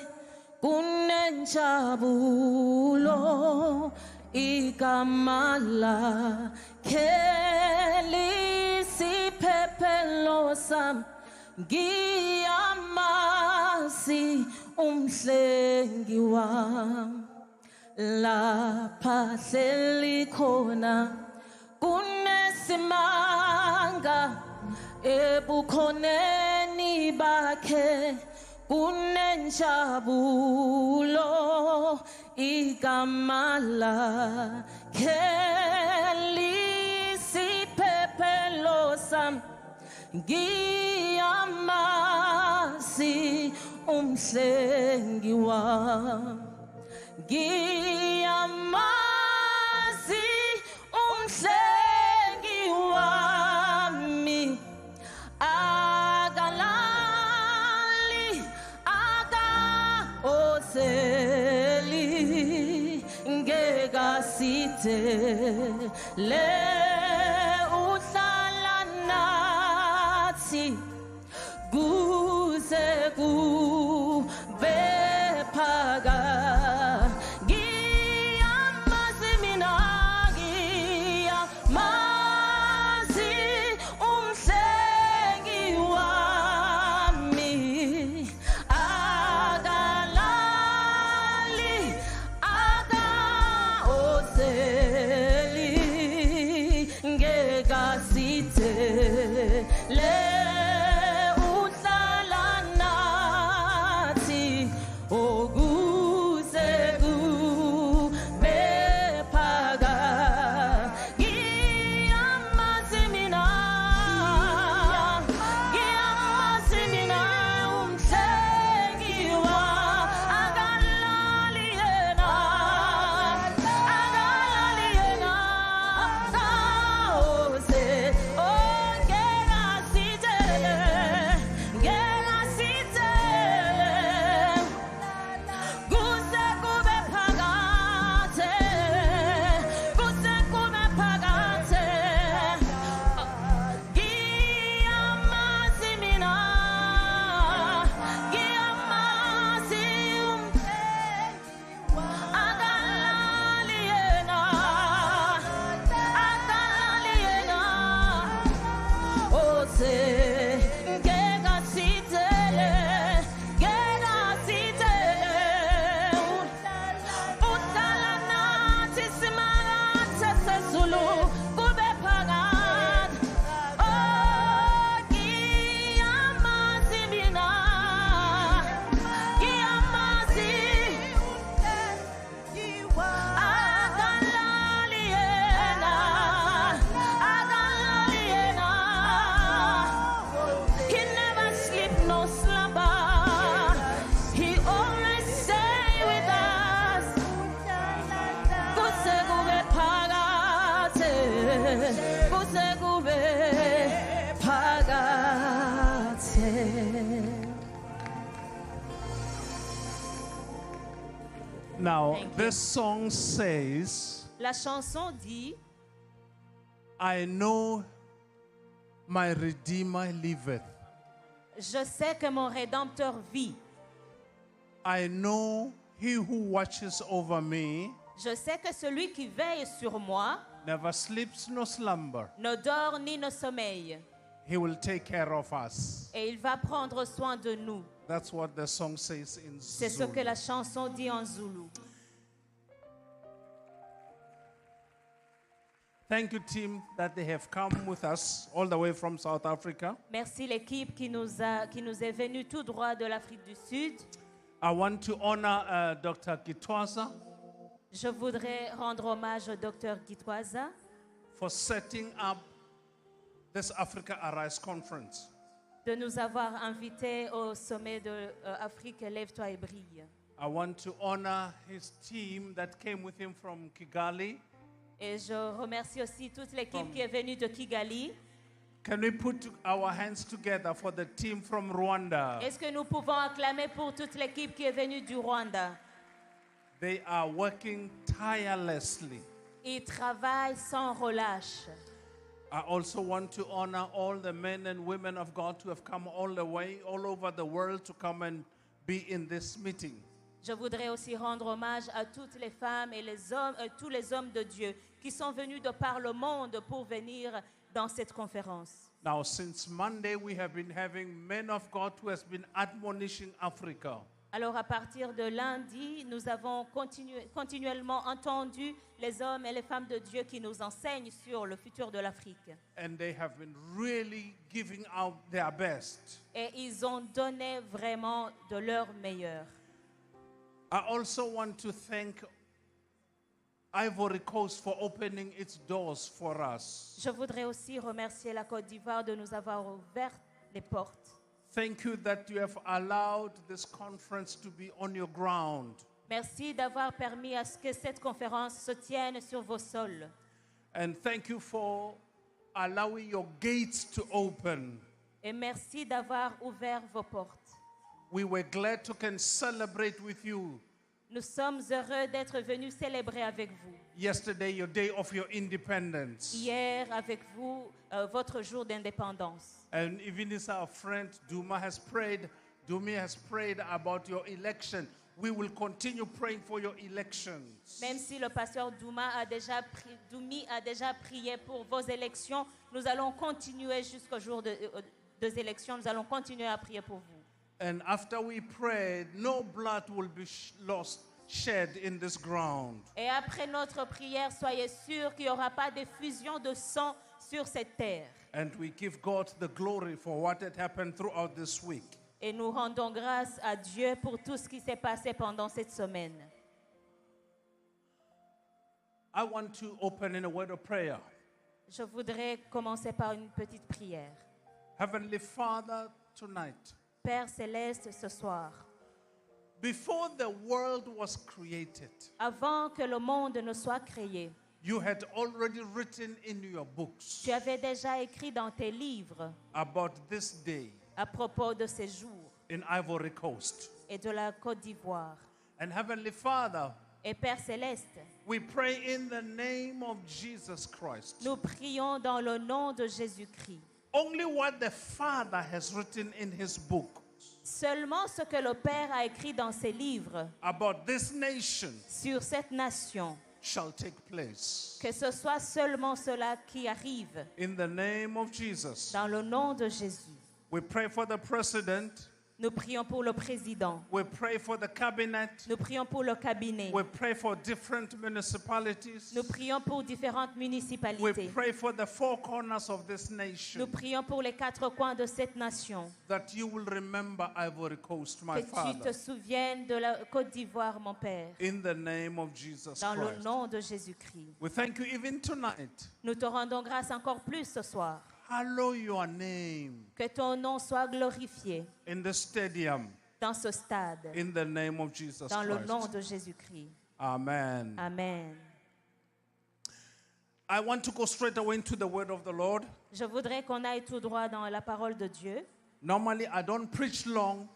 Speaker 9: kunenjabulo igama lakhe lisiphephelo sami ngiyamazi umhlengi wami lapha hleli khona kunesimanga ebukhoneni bakhe kunenjabulo igama lakhe lisiphephelo sami ngiyamazi umhlengi wami ngiyamazi umhlengi wami akalali akaozeli ngekasithe le uhlala nathi kuze kube phaka ngiyamazi mina ngiyamazi umhlengi wami akalali akaozeli ngekasithe le uhlala nathi okuze kube phaka ngiyamazi mina umhlengi wami akalali yena akaoze kuze kube phakathe kuze kube phakathe ngiyamazi mina ngiyamazi umhlengi akalali yena oze ngekasithele uhlala nathi simakathe sezulu kube phakade ngiyamazi mina ngiyamazi akalali yena he never sleep no slumber he always stay with us kuze kube phakathe kuze kube phakathe.
Speaker 8: Now,
Speaker 7: Thank you.
Speaker 8: this song says,
Speaker 7: La chanson dit,
Speaker 8: I know my Redeemer liveth.
Speaker 7: je sais que mon Rédempteur vit.
Speaker 8: I know he who watches over me
Speaker 7: Je sais que celui qui veille sur moi
Speaker 8: never sleeps nor slumber.
Speaker 7: ne dort ni ne sommeille.
Speaker 8: He will take care of us.
Speaker 7: Et il va prendre soin de nous.
Speaker 8: That's what the song says in
Speaker 7: C'est ce que
Speaker 8: Zulu.
Speaker 7: la chanson dit en zoulou.
Speaker 8: Thank you, team, that they have come with us all the way from South Africa.
Speaker 7: Merci l'équipe qui nous est venue tout droit de l'Afrique du Sud.
Speaker 8: I want to honor Dr. Gitwaza
Speaker 7: Je voudrais rendre hommage au docteur Gitwaza
Speaker 8: for setting up this Africa Arise conference.
Speaker 7: de nous avoir invités au sommet de Afrique Lève-toi et brille.
Speaker 8: I want to honor his team that came with him from Kigali.
Speaker 7: Et je remercie aussi toute l'équipe qui est venue de Kigali.
Speaker 8: Can we put our hands together for the team from Rwanda?
Speaker 7: Est-ce que nous pouvons acclamer pour toute l'équipe qui est venue du Rwanda?
Speaker 8: They are working tirelessly.
Speaker 7: Ils travaillent sans relâche.
Speaker 8: I also want to honor all the men and women of God who have come all the way, all over the world to come and be in this meeting.
Speaker 7: Je voudrais aussi rendre hommage à toutes les femmes et les hommes, tous les hommes de Dieu qui sont venus de par le monde pour venir dans cette conférence.
Speaker 8: Now, since Monday, we have been having men of God who has been admonishing Africa.
Speaker 7: Alors à partir de lundi, nous avons continuellement entendu les hommes et les femmes de Dieu qui nous enseignent sur le futur de l'Afrique.
Speaker 8: And they have been really giving out their best.
Speaker 7: Et ils ont donné vraiment de leur meilleur.
Speaker 10: I also want to thank Ivory Coast for opening its doors for us.
Speaker 7: Je voudrais aussi remercier la Côte d'Ivoire de nous avoir ouvert les portes.
Speaker 10: Thank you that you have allowed this conference to be on your ground.
Speaker 7: Merci d'avoir permis à ce que cette conférence se tienne sur vos sols.
Speaker 10: And thank you for allowing your gates to open.
Speaker 7: Et merci d'avoir ouvert vos portes.
Speaker 10: We were glad to can celebrate with you.
Speaker 7: Nous sommes heureux d'être venus célébrer avec vous.
Speaker 10: Yesterday, your day of your independence.
Speaker 7: Hier, avec vous, votre jour d'indépendance.
Speaker 10: And even as our friend Dumi has prayed about your election. We will continue praying for your elections.
Speaker 7: Même si le pasteur Dumi a déjà prié pour vos élections, nous allons continuer jusqu'au jour des élections. Nous allons continuer à prier pour vous.
Speaker 10: And after we pray, no blood will be shed in this ground.
Speaker 7: Et après notre prière, soyez sûrs qu'il n'y aura pas d'effusion de sang sur cette terre.
Speaker 10: And we give God the glory for what had happened throughout this week.
Speaker 7: Et nous rendons grâce à Dieu pour tout ce qui s'est passé pendant cette semaine.
Speaker 10: I want to open in a word of prayer.
Speaker 7: Je voudrais commencer par une petite prière.
Speaker 10: Heavenly Father, tonight,
Speaker 7: Père céleste, ce soir,
Speaker 10: before the world was created,
Speaker 7: avant que le monde ne soit créé,
Speaker 10: you had already written in your books
Speaker 7: tu avais déjà écrit dans tes livres
Speaker 10: about this day
Speaker 7: à propos de ces jours
Speaker 10: in Ivory Coast.
Speaker 7: et de la Côte d'Ivoire.
Speaker 10: And Heavenly Father,
Speaker 7: Et Père céleste,
Speaker 10: we pray in the name of Jesus Christ.
Speaker 7: nous prions dans le nom de Jésus-Christ.
Speaker 10: Only what the Father has written in his book
Speaker 7: Seulement ce que le Père a écrit dans ses livres
Speaker 10: about this nation
Speaker 7: sur cette nation,
Speaker 10: shall take place.
Speaker 7: que ce soit seulement cela qui arrive.
Speaker 10: In the name of Jesus.
Speaker 7: Dans le nom de Jésus.
Speaker 10: We pray for the president.
Speaker 7: Nous prions pour le président.
Speaker 10: We pray for the cabinet.
Speaker 7: Nous prions pour le cabinet.
Speaker 10: We pray for different municipalities.
Speaker 7: Nous prions pour différentes
Speaker 10: We
Speaker 7: municipalités.
Speaker 10: pray for the four corners of this nation.
Speaker 7: Nous prions pour les quatre coins de cette nation.
Speaker 10: That you will remember Ivory Coast, my
Speaker 7: Que tu
Speaker 10: Father.
Speaker 7: te souviennes de la Côte d'Ivoire, mon Père.
Speaker 10: In the name of Jesus
Speaker 7: Dans le
Speaker 10: Christ.
Speaker 7: nom de Jésus-Christ.
Speaker 10: We thank you even tonight.
Speaker 7: Nous te rendons grâce encore plus ce soir.
Speaker 10: Hallow your name
Speaker 7: Que ton nom soit glorifié
Speaker 10: in the stadium.
Speaker 7: dans ce stade.
Speaker 10: In the name of Jesus
Speaker 7: Dans le
Speaker 10: Christ.
Speaker 7: nom de Jésus-Christ.
Speaker 10: Amen.
Speaker 7: Amen.
Speaker 10: I want to go straight away into the word of the Lord.
Speaker 7: Je voudrais qu'on aille tout droit dans la parole de Dieu.
Speaker 10: Normally, I don't preach long.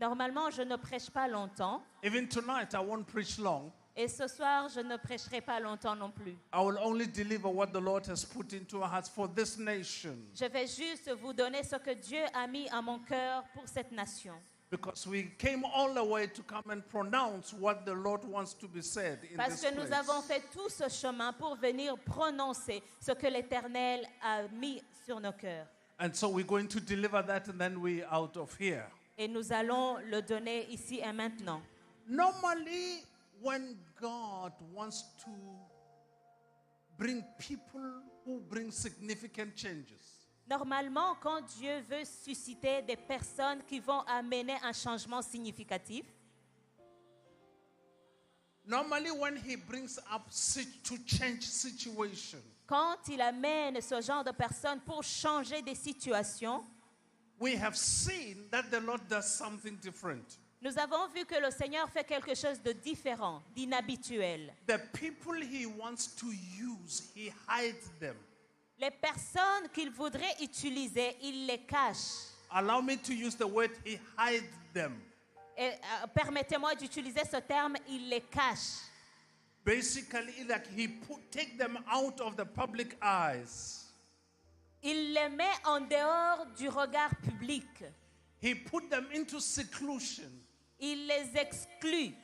Speaker 7: Normalement, je ne prêche pas longtemps.
Speaker 10: Even tonight, I won't preach long.
Speaker 7: Et ce soir, je ne prêcherai pas longtemps non plus.
Speaker 10: I will only deliver what the Lord has put into our hearts for this nation.
Speaker 7: Je vais juste vous donner ce que Dieu a mis à mon cœur pour cette nation.
Speaker 10: Because we came all the way to come and pronounce what the Lord wants to be said in
Speaker 7: Parce
Speaker 10: this
Speaker 7: que nous
Speaker 10: place.
Speaker 7: avons fait tout ce chemin pour venir prononcer ce que l'Éternel a mis sur nos cœurs.
Speaker 10: And so we're going to deliver that and then we're out of here.
Speaker 7: Et nous allons le donner ici et maintenant.
Speaker 10: Normally, when God wants to bring people who bring significant changes,
Speaker 7: Normalement, quand Dieu veut susciter des personnes qui vont amener un changement significatif,
Speaker 10: normally when he brings up to change situation,
Speaker 7: quand il amène ce genre de personnes pour changer des situations,
Speaker 10: we have seen that the Lord does something different.
Speaker 7: nous avons vu que le Seigneur fait quelque chose de différent, d'inhabituel.
Speaker 10: The people he wants to use, he hides them.
Speaker 7: Les personnes qu'il voudrait utiliser, il les cache.
Speaker 10: Allow me to use the word, he hides them.
Speaker 7: Et, permettez-moi d'utiliser ce terme, il les cache.
Speaker 10: Basically, like take them out of the public eyes.
Speaker 7: Il les met en dehors du regard public.
Speaker 10: He put them into seclusion.
Speaker 7: Il les exclut.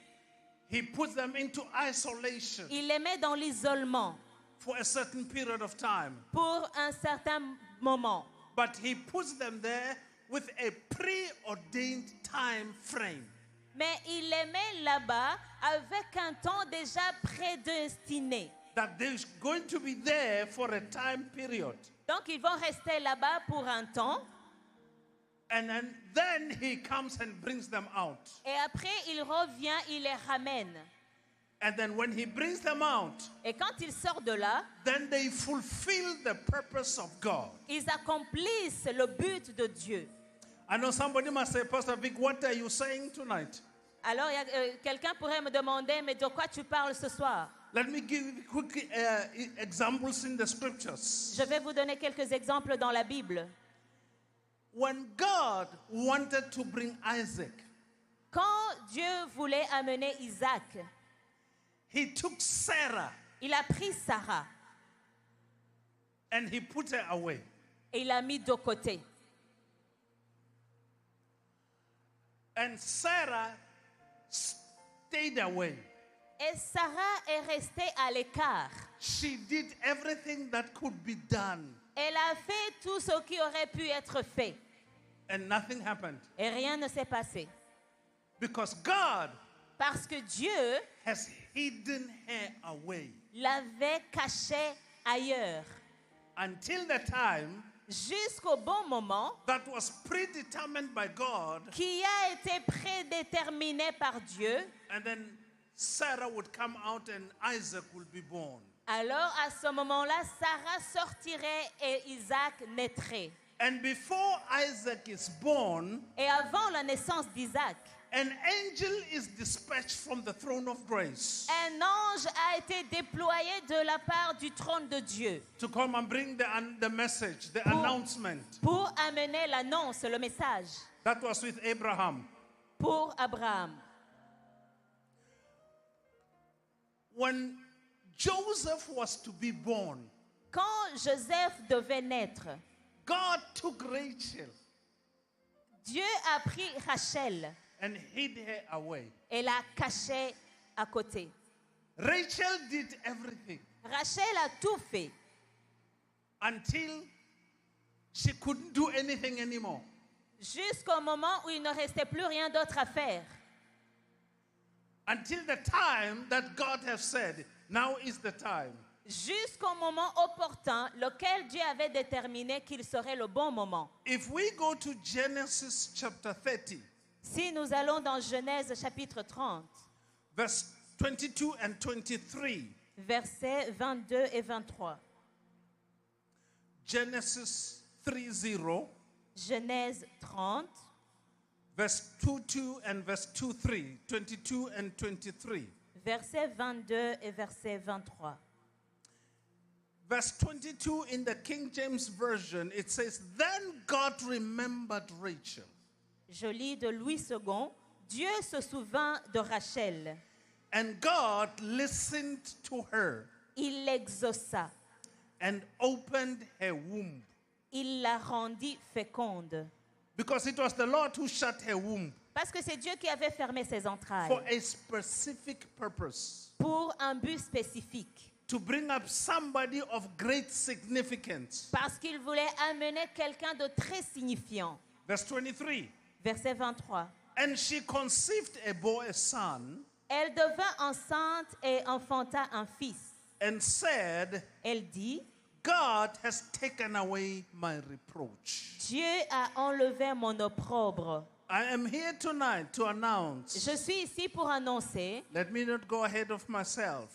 Speaker 10: He puts them into isolation.
Speaker 7: Il les met dans l'isolement.
Speaker 10: For a certain period of time.
Speaker 7: Pour un certain moment.
Speaker 10: But he puts them there with a preordained time frame.
Speaker 7: Mais il les met là-bas avec un temps déjà prédestiné.
Speaker 10: That they're going to be there for a time period.
Speaker 7: Donc ils vont rester là-bas pour un temps.
Speaker 10: And then he comes and brings them out.
Speaker 7: Et après, il revient, il les ramène.
Speaker 10: And then when he brings them out,
Speaker 7: Et quand il sort de là,
Speaker 10: then they fulfill the purpose of God.
Speaker 7: ils accomplissent le but de Dieu.
Speaker 10: I know somebody must say, Pastor Vic, what are you saying tonight?
Speaker 7: Alors, quelqu'un pourrait me demander, mais de quoi tu parles ce soir?
Speaker 10: Let me give you quick examples in the scriptures.
Speaker 7: Je vais vous donner quelques exemples dans la Bible.
Speaker 10: When God wanted to bring Isaac,
Speaker 7: Quand Dieu voulait amener Isaac,
Speaker 10: he took Sarah
Speaker 7: il a pris Sarah
Speaker 10: and he put her away.
Speaker 7: et il l'a mis de côté.
Speaker 10: And Sarah stayed away.
Speaker 7: Et Sarah est restée à l'écart.
Speaker 10: She did everything that could be done.
Speaker 7: Elle a fait tout ce qui aurait pu être fait.
Speaker 10: And nothing happened.
Speaker 7: Et rien ne s'est passé.
Speaker 10: Because God
Speaker 7: Parce que Dieu
Speaker 10: has hidden her away
Speaker 7: l'avait cachée ailleurs.
Speaker 10: until the time
Speaker 7: Jusqu'au bon moment
Speaker 10: that was predetermined by God.
Speaker 7: qui a été prédéterminé par Dieu.
Speaker 10: And then Sarah would come out and Isaac would be born.
Speaker 7: Alors à ce moment-là, Sarah sortirait et Isaac naîtrait.
Speaker 10: And before Isaac is born,
Speaker 7: Et avant la naissance d'Isaac,
Speaker 10: an angel is dispatched from the throne of grace
Speaker 7: un ange a été déployé de la part du trône de Dieu
Speaker 10: to come and bring the message, the announcement.
Speaker 7: pour amener l'annonce, le message
Speaker 10: That was with Abraham.
Speaker 7: pour Abraham.
Speaker 10: When Joseph was to be born,
Speaker 7: Quand Joseph devait naître,
Speaker 10: God took Rachel
Speaker 7: Dieu a pris Rachel
Speaker 10: and hid her away.
Speaker 7: et l'a cachée à côté.
Speaker 10: Rachel did everything
Speaker 7: Rachel a tout fait
Speaker 10: until she couldn't do anything anymore.
Speaker 7: jusqu'au moment où il ne restait plus rien d'autre à faire.
Speaker 10: Until the time that God has said, now is the time.
Speaker 7: Jusqu'au moment opportun, lequel Dieu avait déterminé qu'il serait le bon moment.
Speaker 10: If we go to Genesis chapter 30,
Speaker 7: Si nous allons dans Genèse chapitre 30,
Speaker 10: verse 22 and 23,
Speaker 7: versets 22 et 23.
Speaker 10: Genesis 30,
Speaker 7: Genèse 30,
Speaker 10: verse 22 and verse 23, 22 and 23.
Speaker 7: verset 22 et verset 23.
Speaker 10: Verse 22 in the King James Version, it says, Then God remembered Rachel.
Speaker 7: Je lis de Louis II. Dieu se souvint de Rachel.
Speaker 10: And God listened to her
Speaker 7: Il l'exauça.
Speaker 10: and opened her womb.
Speaker 7: Il la rendit féconde.
Speaker 10: Because it was the Lord who shut her womb
Speaker 7: Parce que c'est Dieu qui avait fermé ses
Speaker 10: for
Speaker 7: entrailles
Speaker 10: a specific purpose.
Speaker 7: pour un but spécifique.
Speaker 10: To bring up somebody of great significance.
Speaker 7: Parce qu'il voulait amener quelqu'un de très signifiant.
Speaker 10: Verse 23.
Speaker 7: Verset 23.
Speaker 10: And she conceived a boy, a son,
Speaker 7: Elle devint enceinte et enfanta un fils.
Speaker 10: and said,
Speaker 7: Elle dit,
Speaker 10: God has taken away my reproach.
Speaker 7: Dieu a enlevé mon opprobre.
Speaker 10: I am here tonight to announce.
Speaker 7: Je suis ici pour annoncer
Speaker 10: Let me not go ahead of myself.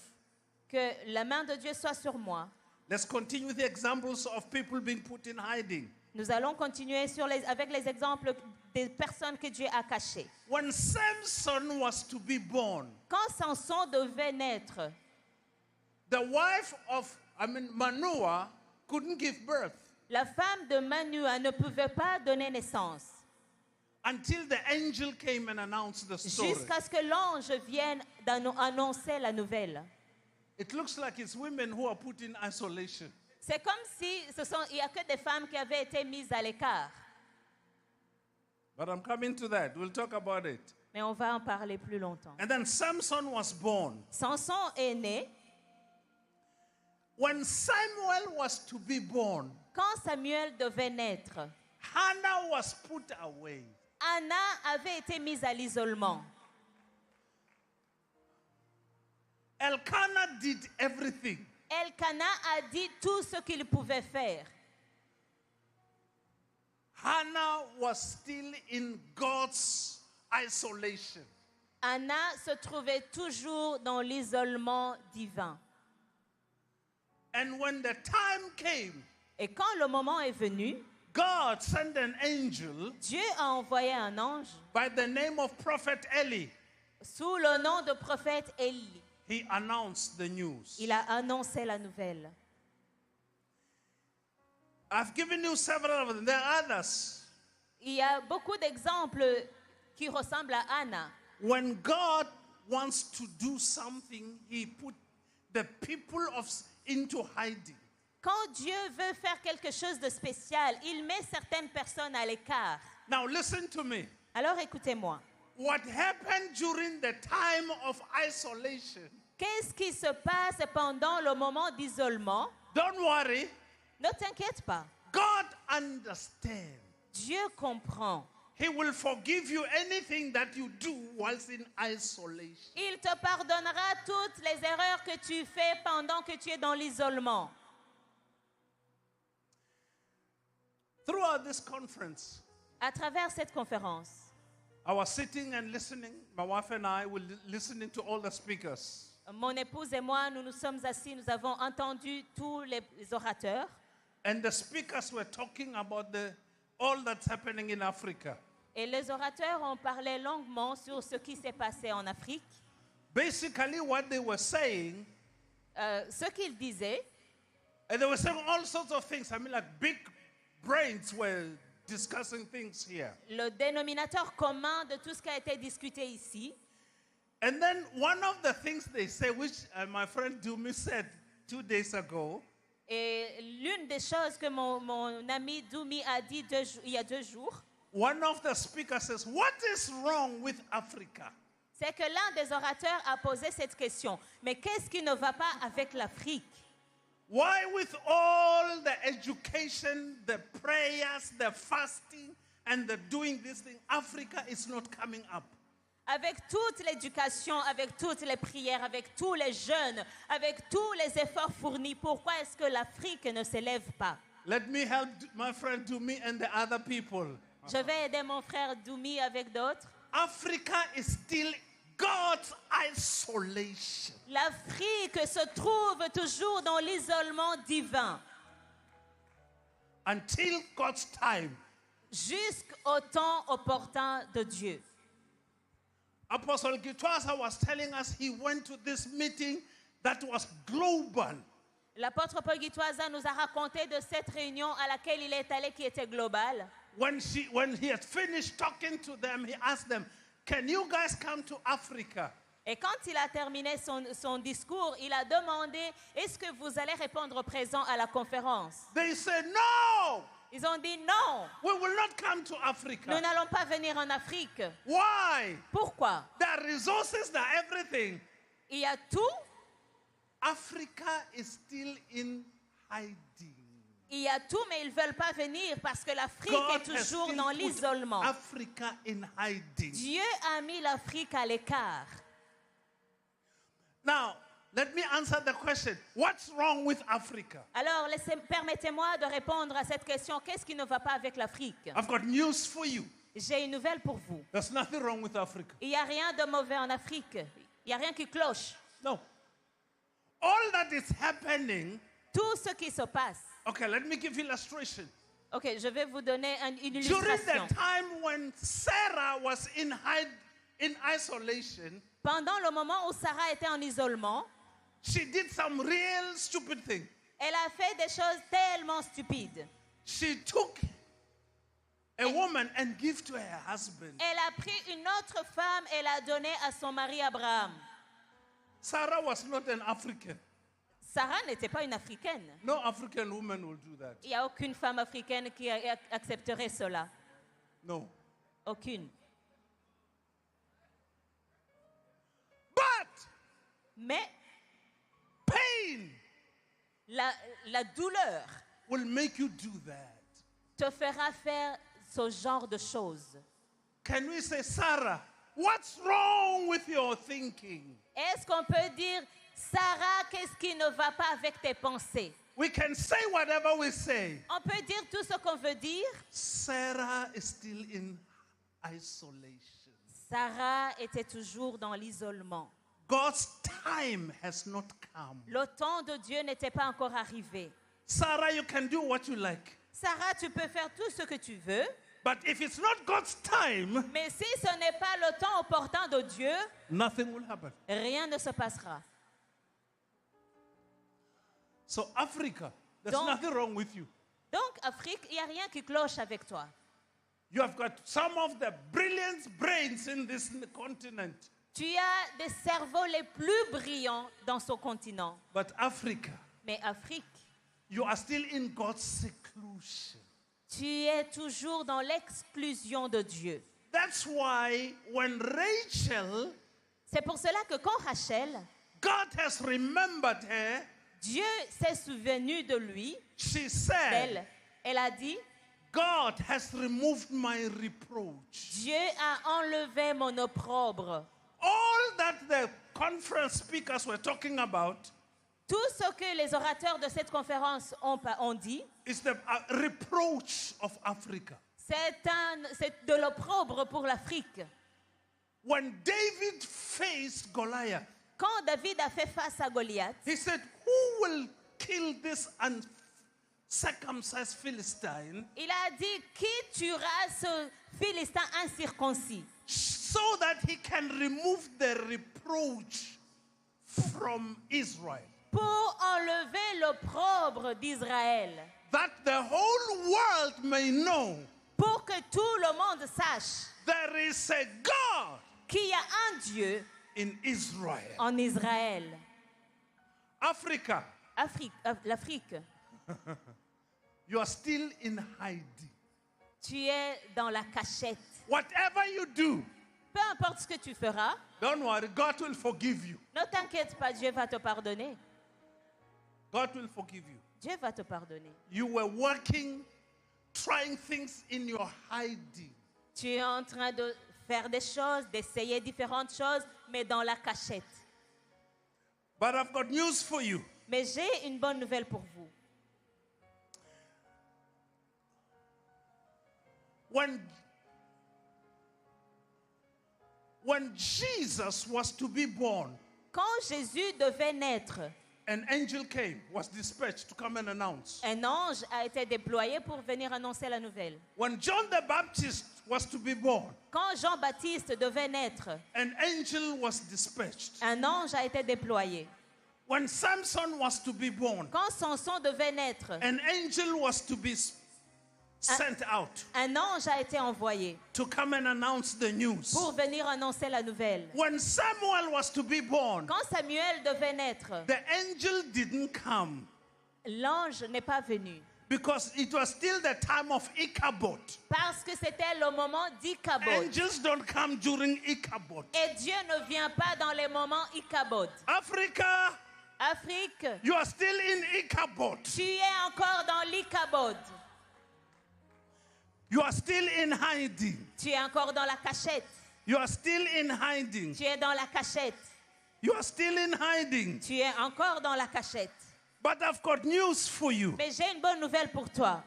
Speaker 7: que la main de Dieu soit sur moi.
Speaker 10: Let's continue with the examples of people being put in hiding.
Speaker 7: Nous allons continuer avec les exemples des personnes que Dieu a cachées.
Speaker 10: When Samson was to be born,
Speaker 7: Quand Samson devait naître,
Speaker 10: the wife of Manoah couldn't give birth
Speaker 7: la femme de Manoah ne pouvait pas donner naissance
Speaker 10: until the angel came and announced the story.
Speaker 7: jusqu'à ce que l'ange vienne annoncer la nouvelle.
Speaker 10: It looks like it's women who are put in isolation.
Speaker 7: C'est comme si il n'y a que des femmes qui avaient été mises à l'écart.
Speaker 10: But I'm coming to that. We'll talk about it.
Speaker 7: Mais on va en parler plus longtemps.
Speaker 10: And then Samson was born.
Speaker 7: Samson est né.
Speaker 10: When Samuel was to be born,
Speaker 7: Quand Samuel devait naître,
Speaker 10: Hannah was put away.
Speaker 7: Anna avait été mise à l'isolement.
Speaker 10: Elkanah did everything.
Speaker 7: Elkanah a dit tout ce qu'il pouvait faire.
Speaker 10: Hannah was still in God's isolation.
Speaker 7: Anna se trouvait toujours dans l'isolement divin.
Speaker 10: And when the time came,
Speaker 7: Et quand le moment est venu,
Speaker 10: God sent an angel
Speaker 7: Dieu a envoyé un ange
Speaker 10: by the name of Prophet Eli.
Speaker 7: sous le nom de prophète Élie.
Speaker 10: He announced the news.
Speaker 7: Il a annoncé la nouvelle.
Speaker 10: I've given you several of them. There are others.
Speaker 7: Il y a beaucoup d'exemples qui ressemblent à Anna.
Speaker 10: When God wants to do something, He put the people into hiding.
Speaker 7: Quand Dieu veut faire quelque chose de spécial, il met certaines personnes à l'écart.
Speaker 10: Now listen to me.
Speaker 7: Alors écoutez-moi.
Speaker 10: What happened during the time of isolation?
Speaker 7: Qu'est-ce qui se passe pendant le moment d'isolement?
Speaker 10: Don't worry.
Speaker 7: Ne t'inquiète pas.
Speaker 10: God understands.
Speaker 7: Dieu comprend.
Speaker 10: He will forgive you anything that you do whilst in isolation.
Speaker 7: Il te pardonnera toutes les erreurs que tu fais pendant que tu es dans l'isolement.
Speaker 10: Throughout this conference,
Speaker 7: À travers cette conférence,
Speaker 10: I was sitting and listening. My wife and I were listening to all the speakers.
Speaker 7: mon épouse et moi, nous nous sommes assis, nous avons entendu tous les orateurs.
Speaker 10: And the speakers were talking about all that's happening in Africa.
Speaker 7: Et les orateurs ont parlé longuement sur ce qui s'est passé en Afrique.
Speaker 10: Basically, what they were saying,
Speaker 7: Ce qu'ils disaient,
Speaker 10: and they were saying all sorts of things. I mean, like big brains were discussing things here.
Speaker 7: le dénominateur commun de tout ce qui a été discuté ici.
Speaker 10: And then one of the things they say, which my friend Dumi said 2 days ago,
Speaker 7: Et l'une des choses que mon ami Doumi a dit il y a 2 jours,
Speaker 10: one of the speakers says, what is wrong with Africa?
Speaker 7: c'est que l'un des orateurs a posé cette question. Mais qu'est-ce qui ne va pas avec l'Afrique?
Speaker 10: Why with all the education, the prayers, the fasting, and the doing this thing, Africa is not coming up?
Speaker 7: Avec toute l'éducation, avec toutes les prières, avec tous les jeûnes, avec tous les efforts fournis, pourquoi est-ce que l'Afrique ne s'élève pas?
Speaker 10: Let me help my friend Dumi and the other people.
Speaker 7: Je vais aider mon frère Doumi avec d'autres.
Speaker 10: Africa is still God's isolation.
Speaker 7: L'Afrique se trouve toujours dans l'isolement divin.
Speaker 10: Until God's time.
Speaker 7: Jusqu'au temps opportun de Dieu.
Speaker 10: Apostle Gitwaza was telling us he went to this meeting that was global.
Speaker 7: L'apôtre Paul Gitwaza nous a raconté de cette réunion à laquelle il est allé qui était globale.
Speaker 10: When he had finished talking to them, he asked them, can you guys come to Africa?
Speaker 7: Et quand il a terminé son discours, il a demandé, est-ce que vous allez répondre présent à la conférence?
Speaker 10: They said, no!
Speaker 7: Ils ont dit non.
Speaker 10: We will not come to Africa.
Speaker 7: Nous n'allons pas venir en Afrique.
Speaker 10: Why?
Speaker 7: Pourquoi?
Speaker 10: There are resources, there are everything.
Speaker 7: Il y a tout.
Speaker 10: Africa is still in hiding.
Speaker 7: Il y a tout, mais ils ne veulent pas venir parce que l'Afrique
Speaker 10: God
Speaker 7: est
Speaker 10: has
Speaker 7: toujours
Speaker 10: still
Speaker 7: dans
Speaker 10: put
Speaker 7: l'isolement.
Speaker 10: Africa in hiding.
Speaker 7: Dieu a mis l'Afrique à l'écart.
Speaker 10: Now, let me answer the question. What's wrong with Africa?
Speaker 7: Alors, permettez-moi de répondre à cette question. Qu'est-ce qui ne va pas avec l'Afrique?
Speaker 10: I've got news for you.
Speaker 7: J'ai une nouvelle pour vous.
Speaker 10: There's nothing wrong with Africa.
Speaker 7: Il n'y a rien de mauvais en Afrique. Il n'y a rien qui cloche.
Speaker 10: No. All that is happening.
Speaker 7: Tout ce qui se passe.
Speaker 10: Okay, let me give illustration.
Speaker 7: Ok, je vais vous donner une
Speaker 10: During
Speaker 7: illustration.
Speaker 10: the time when Sarah was in isolation,
Speaker 7: pendant le moment où Sarah était en isolement,
Speaker 10: she did some real stupid thing.
Speaker 7: Elle a fait des choses tellement stupides.
Speaker 10: She took a woman and gave to her husband.
Speaker 7: Elle a pris une autre femme et l'a donnée à son mari Abraham.
Speaker 10: Sarah was not an African.
Speaker 7: Sarah n'était pas une Africaine.
Speaker 10: No African woman will do that.
Speaker 7: Il n'y a aucune femme africaine qui accepterait cela.
Speaker 10: No.
Speaker 7: Aucune.
Speaker 10: But
Speaker 7: mais
Speaker 10: pain
Speaker 7: la douleur
Speaker 10: will make you do that.
Speaker 7: Te fera faire ce genre de choses.
Speaker 10: Can we say, Sarah, what's wrong with your thinking?
Speaker 7: Est-ce qu'on peut dire, Sarah, qu'est-ce qui ne va pas avec tes pensées?
Speaker 10: We can say whatever we say.
Speaker 7: On peut dire tout ce qu'on veut dire.
Speaker 10: Sarah is still in isolation.
Speaker 7: Sarah était toujours dans l'isolement.
Speaker 10: God's time has not come.
Speaker 7: Le temps de Dieu n'était pas encore arrivé.
Speaker 10: Sarah, you can do what you like.
Speaker 7: Sarah, tu peux faire tout ce que tu veux.
Speaker 10: But if it's not God's time,
Speaker 7: Mais si ce n'est pas le temps opportun de Dieu,
Speaker 10: nothing will happen.
Speaker 7: rien ne se passera.
Speaker 10: So Africa, there's
Speaker 7: Donc-
Speaker 10: nothing wrong with you.
Speaker 7: Donc, Afrique, il n'y a rien qui cloche avec toi.
Speaker 10: You have got some of the brilliant brains in this continent.
Speaker 7: Tu as des cerveaux les plus brillants dans ce continent.
Speaker 10: But Africa,
Speaker 7: Mais Afrique,
Speaker 10: you are still in God's seclusion.
Speaker 7: tu es toujours dans l'exclusion de Dieu.
Speaker 10: That's why when Rachel,
Speaker 7: C'est pour cela que quand Rachel,
Speaker 10: God has remembered her,
Speaker 7: Dieu s'est souvenu de lui,
Speaker 10: she said,
Speaker 7: d'elle, elle a dit,
Speaker 10: God has removed my reproach.
Speaker 7: Dieu a enlevé mon opprobre.
Speaker 10: All that the conference speakers were talking about
Speaker 7: Tout ce que les orateurs de cette conférence ont dit,
Speaker 10: is the reproach of Africa.
Speaker 7: c'est de l'opprobre pour l'Afrique.
Speaker 10: When David faced Goliath,
Speaker 7: Quand David a fait face à Goliath,
Speaker 10: he said, who will kill this uncircumcised Philistine
Speaker 7: il a dit, qui tuera ce Philistin incirconcis
Speaker 10: so that he can remove the reproach from Israel?
Speaker 7: pour enlever l'opprobre d'Israël,
Speaker 10: That the whole world may know
Speaker 7: pour que tout le monde sache
Speaker 10: there is a God
Speaker 7: qu'il y a un Dieu
Speaker 10: in Israel.
Speaker 7: en Israël.
Speaker 10: Africa,
Speaker 7: L'Afrique,
Speaker 10: you are still in hiding.
Speaker 7: tu es dans la cachette.
Speaker 10: Whatever you do,
Speaker 7: Peu importe ce que tu feras,
Speaker 10: don't worry, God will forgive you.
Speaker 7: ne t'inquiète pas, Dieu va te pardonner.
Speaker 10: God will forgive you.
Speaker 7: Dieu va te pardonner.
Speaker 10: You were working, trying things in your hiding.
Speaker 7: Tu es en train de faire des choses, d'essayer différentes choses, mais dans la cachette.
Speaker 10: But I've got news for you.
Speaker 7: Mais j'ai une bonne nouvelle pour vous.
Speaker 10: When Jesus was to be born,
Speaker 7: Quand Jésus devait naître,
Speaker 10: an angel came, was dispatched to come and announce.
Speaker 7: un ange a été déployé pour venir annoncer la nouvelle.
Speaker 10: When John the Baptist was to be born,
Speaker 7: Quand Jean-Baptiste devait naître,
Speaker 10: an angel was dispatched.
Speaker 7: un ange a été déployé.
Speaker 10: When Samson was to be born,
Speaker 7: Quand Samson devait naître,
Speaker 10: an angel was to be sent out
Speaker 7: un ange a été envoyé
Speaker 10: to come and announce the news.
Speaker 7: pour venir annoncer la nouvelle.
Speaker 10: When Samuel was to be born,
Speaker 7: Quand Samuel devait naître,
Speaker 10: the angel didn't come
Speaker 7: l'ange n'est pas venu
Speaker 10: because it was still the time of Ichabod.
Speaker 7: parce que c'était le moment d'Ichabod.
Speaker 10: Angels don't come during Ichabod.
Speaker 7: Et Dieu ne vient pas dans les moments Ichabod.
Speaker 10: Africa,
Speaker 7: Afrique,
Speaker 10: you are still in Ichabod.
Speaker 7: tu es encore dans l'Ichabod.
Speaker 10: You are still in hiding.
Speaker 7: Tu es encore dans la cachette.
Speaker 10: You are still in hiding.
Speaker 7: Tu es dans la cachette.
Speaker 10: You are still in hiding.
Speaker 7: Tu es encore dans la cachette.
Speaker 10: But I've got news for you.
Speaker 7: Mais j'ai une bonne nouvelle pour toi.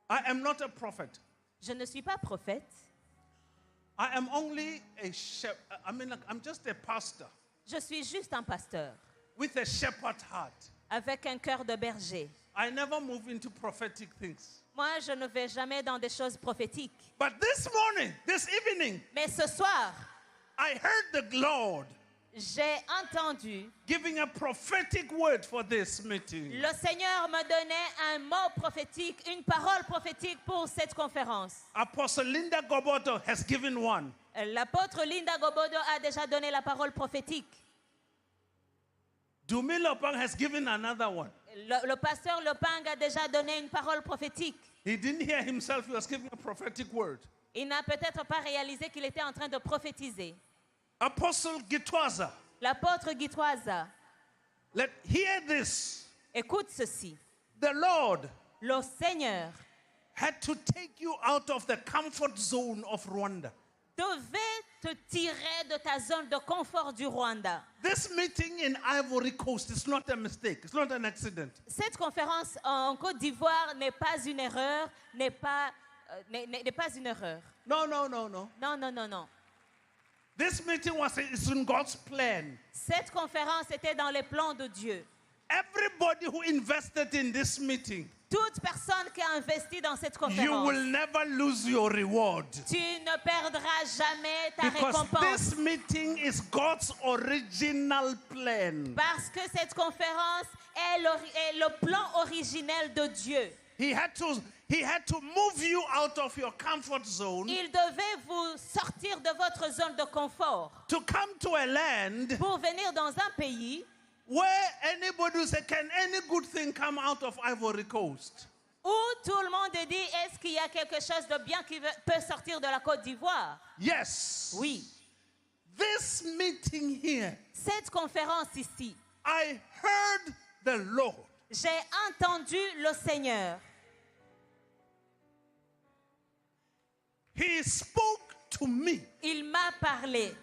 Speaker 10: I am not a prophet.
Speaker 7: Je ne suis pas prophète.
Speaker 10: I am only a shepherd. I'm just a pastor
Speaker 7: Je suis juste un pasteur
Speaker 10: with a shepherd heart.
Speaker 7: avec un cœur de berger.
Speaker 10: I never move into prophetic things.
Speaker 7: Moi, je ne vais jamais dans des choses prophétiques.
Speaker 10: But this morning, this evening,
Speaker 7: Mais ce soir,
Speaker 10: I heard the Lord
Speaker 7: j'ai entendu
Speaker 10: giving a prophetic word for this meeting.
Speaker 7: le Seigneur me donner un mot prophétique, une parole prophétique pour cette conférence.
Speaker 10: Apostle Linda Gobodo has given one.
Speaker 7: L'apôtre Linda Gobodo a déjà donné la parole prophétique.
Speaker 10: Dumi Lopang has given another one.
Speaker 7: Le pasteur Lopang a déjà donné une parole prophétique.
Speaker 10: He didn't hear himself, he was giving a prophetic word.
Speaker 7: Il n'a peut-être pas réalisé qu'il était en train de prophétiser.
Speaker 10: Apostle Gitwaza,
Speaker 7: L'apôtre Gitwaza,
Speaker 10: hear this.
Speaker 7: écoute ceci.
Speaker 10: The Lord
Speaker 7: Le Seigneur
Speaker 10: had to take you out of the comfort zone of Rwanda.
Speaker 7: devait te tirer de ta zone de confort du Rwanda.
Speaker 10: This meeting in Ivory Coast is not a mistake. It's not an accident.
Speaker 7: Cette conférence en Côte d'Ivoire n'est pas une erreur, n'est pas une erreur.
Speaker 10: No.
Speaker 7: Non.
Speaker 10: This meeting is in God's plan.
Speaker 7: Cette conférence était dans les plans de Dieu.
Speaker 10: Everybody who invested in this meeting,
Speaker 7: Toute personne qui a investi dans cette
Speaker 10: you
Speaker 7: conférence,
Speaker 10: will never lose your reward.
Speaker 7: tu ne perdras jamais ta
Speaker 10: Because
Speaker 7: récompense.
Speaker 10: this meeting is God's original plan.
Speaker 7: Parce que cette conférence est le plan originel de Dieu.
Speaker 10: He had to move you out of your comfort zone
Speaker 7: Il devait vous sortir de votre zone de confort
Speaker 10: to come to a land
Speaker 7: pour venir dans un pays
Speaker 10: where anybody will say, can any good thing come out of Ivory Coast?
Speaker 7: où tout le monde dit, est-ce qu'il y a quelque chose de bien qui peut sortir de la Côte d'Ivoire?
Speaker 10: Yes.
Speaker 7: Oui.
Speaker 10: This meeting here,
Speaker 7: Cette conférence ici,
Speaker 10: I heard the Lord.
Speaker 7: j'ai entendu le Seigneur.
Speaker 10: He spoke to me.
Speaker 7: Il m'a parlé.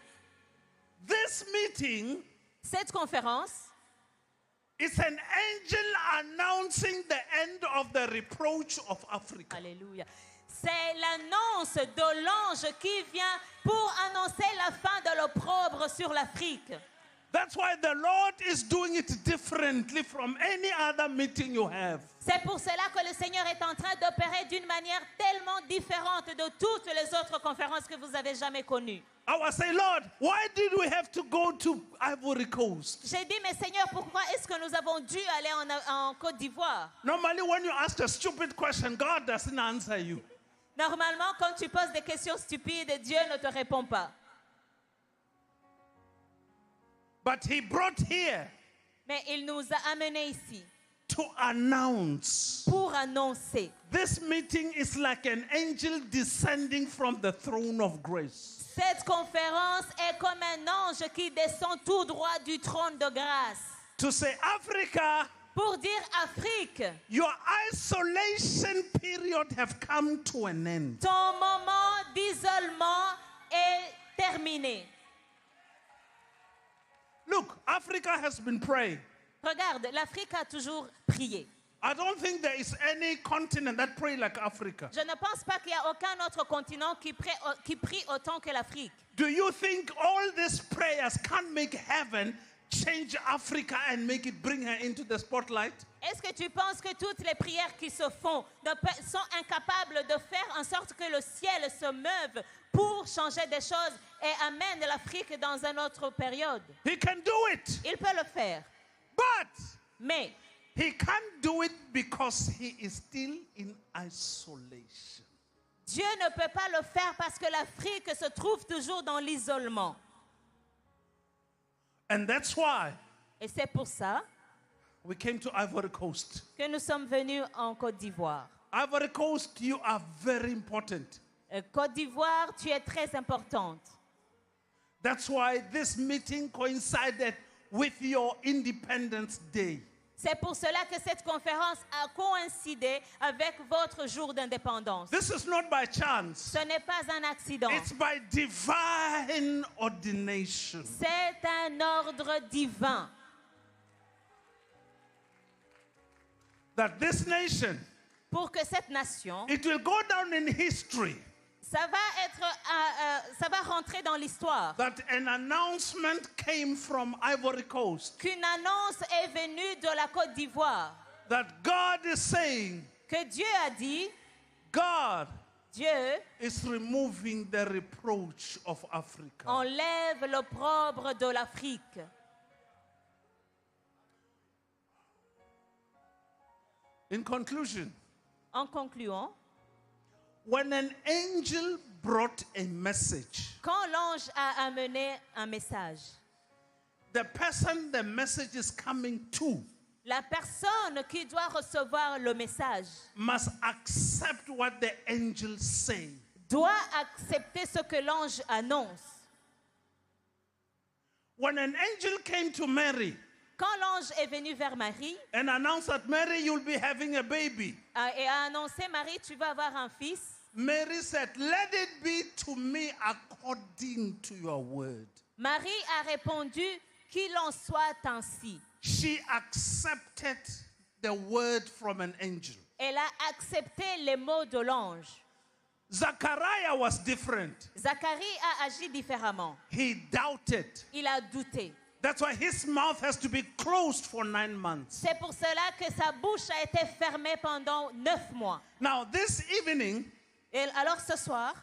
Speaker 10: This meeting
Speaker 7: Cette conférence
Speaker 10: is an angel announcing the end of the reproach of Africa.
Speaker 7: Alléluia. C'est l'annonce de l'ange qui vient pour annoncer la fin de l'opprobre sur l'Afrique.
Speaker 10: That's why the Lord is doing it differently from any other meeting you have.
Speaker 7: C'est pour cela que le Seigneur est en train d'opérer d'une manière tellement différente de toutes les autres conférences que vous avez jamais connues.
Speaker 10: I was saying, Lord, why did we have to go to Ivory Coast?
Speaker 7: J'ai dit, mais Seigneur, pourquoi est-ce que nous avons dû aller en Côte d'Ivoire?
Speaker 10: Normally, when you ask a stupid question, God doesn't answer you.
Speaker 7: Normalement, quand tu poses des questions stupides, Dieu ne te répond pas.
Speaker 10: But he brought here
Speaker 7: Mais il nous a amenés ici
Speaker 10: to announce.
Speaker 7: pour annoncer.
Speaker 10: This meeting is like an angel descending from the throne of grace.
Speaker 7: Cette conférence est comme un ange qui descend tout droit du trône de grâce.
Speaker 10: To say, Africa,
Speaker 7: Pour dire Afrique,
Speaker 10: your isolation period have come to an end.
Speaker 7: ton moment d'isolement est terminé.
Speaker 10: Look, Africa has been praying.
Speaker 7: Regarde, l'Afrique a toujours prié.
Speaker 10: I don't think there is any continent that pray like Africa.
Speaker 7: Je ne pense pas qu'il y a aucun autre continent qui prie autant que l'Afrique.
Speaker 10: Do you think all these prayers can't make heaven change Africa and make it bring her into the spotlight?
Speaker 7: Est-ce que tu penses que toutes les prières qui se font sont incapables de faire en sorte que le ciel se meuve pour changer des choses et amène l'Afrique dans une autre période?
Speaker 10: He can do it.
Speaker 7: Il peut le faire.
Speaker 10: But
Speaker 7: Mais
Speaker 10: he can't do it because he is still in isolation.
Speaker 7: Dieu ne peut pas le faire parce que l'Afrique se trouve toujours dans l'isolement.
Speaker 10: And that's why
Speaker 7: Et c'est pour ça
Speaker 10: we came to Ivory Coast.
Speaker 7: que nous sommes venus en Côte d'Ivoire.
Speaker 10: Ivory Coast, you are very important.
Speaker 7: Côte d'Ivoire, tu es très importante.
Speaker 10: That's why this meeting coincided with your Independence Day.
Speaker 7: C'est pour cela que cette conférence a coïncidé avec votre jour d'indépendance.
Speaker 10: This is not by chance.
Speaker 7: Ce n'est pas un accident.
Speaker 10: It's by divine ordination.
Speaker 7: C'est un ordre divin.
Speaker 10: That this nation,
Speaker 7: Pour que cette nation,
Speaker 10: it will go down in history.
Speaker 7: ça va rentrer dans l'histoire.
Speaker 10: That an announcement came from Ivory Coast.
Speaker 7: Qu'une annonce est venue de la Côte d'Ivoire.
Speaker 10: That God is saying,
Speaker 7: Que Dieu a dit,
Speaker 10: God
Speaker 7: Dieu
Speaker 10: is removing the reproach of Africa.
Speaker 7: enlève l'opprobre de l'Afrique.
Speaker 10: In conclusion,
Speaker 7: En concluant,
Speaker 10: when an angel brought a message,
Speaker 7: quand l'ange a amené un message,
Speaker 10: the person the message is coming to
Speaker 7: la personne qui doit recevoir le message
Speaker 10: must accept what the angel say.
Speaker 7: doit accepter ce que l'ange annonce.
Speaker 10: When an angel came to Mary
Speaker 7: Quand l'ange est venu vers Marie
Speaker 10: and announced that Mary, you'll be having a baby,
Speaker 7: et a annoncé, Marie, tu vas avoir un fils,
Speaker 10: Mary said, "Let it be to me according to your word."
Speaker 7: Marie a répondu, qu'il en soit ainsi.
Speaker 10: She accepted the word from an angel.
Speaker 7: Elle a accepté les mots de l'ange.
Speaker 10: Zachariah was different.
Speaker 7: Zacharie a agi différemment.
Speaker 10: He doubted.
Speaker 7: Il a douté.
Speaker 10: That's why his mouth has to be closed for 9 months.
Speaker 7: C'est pour cela que sa bouche a été fermée pendant 9 mois.
Speaker 10: Now, this evening,
Speaker 7: Et alors ce soir,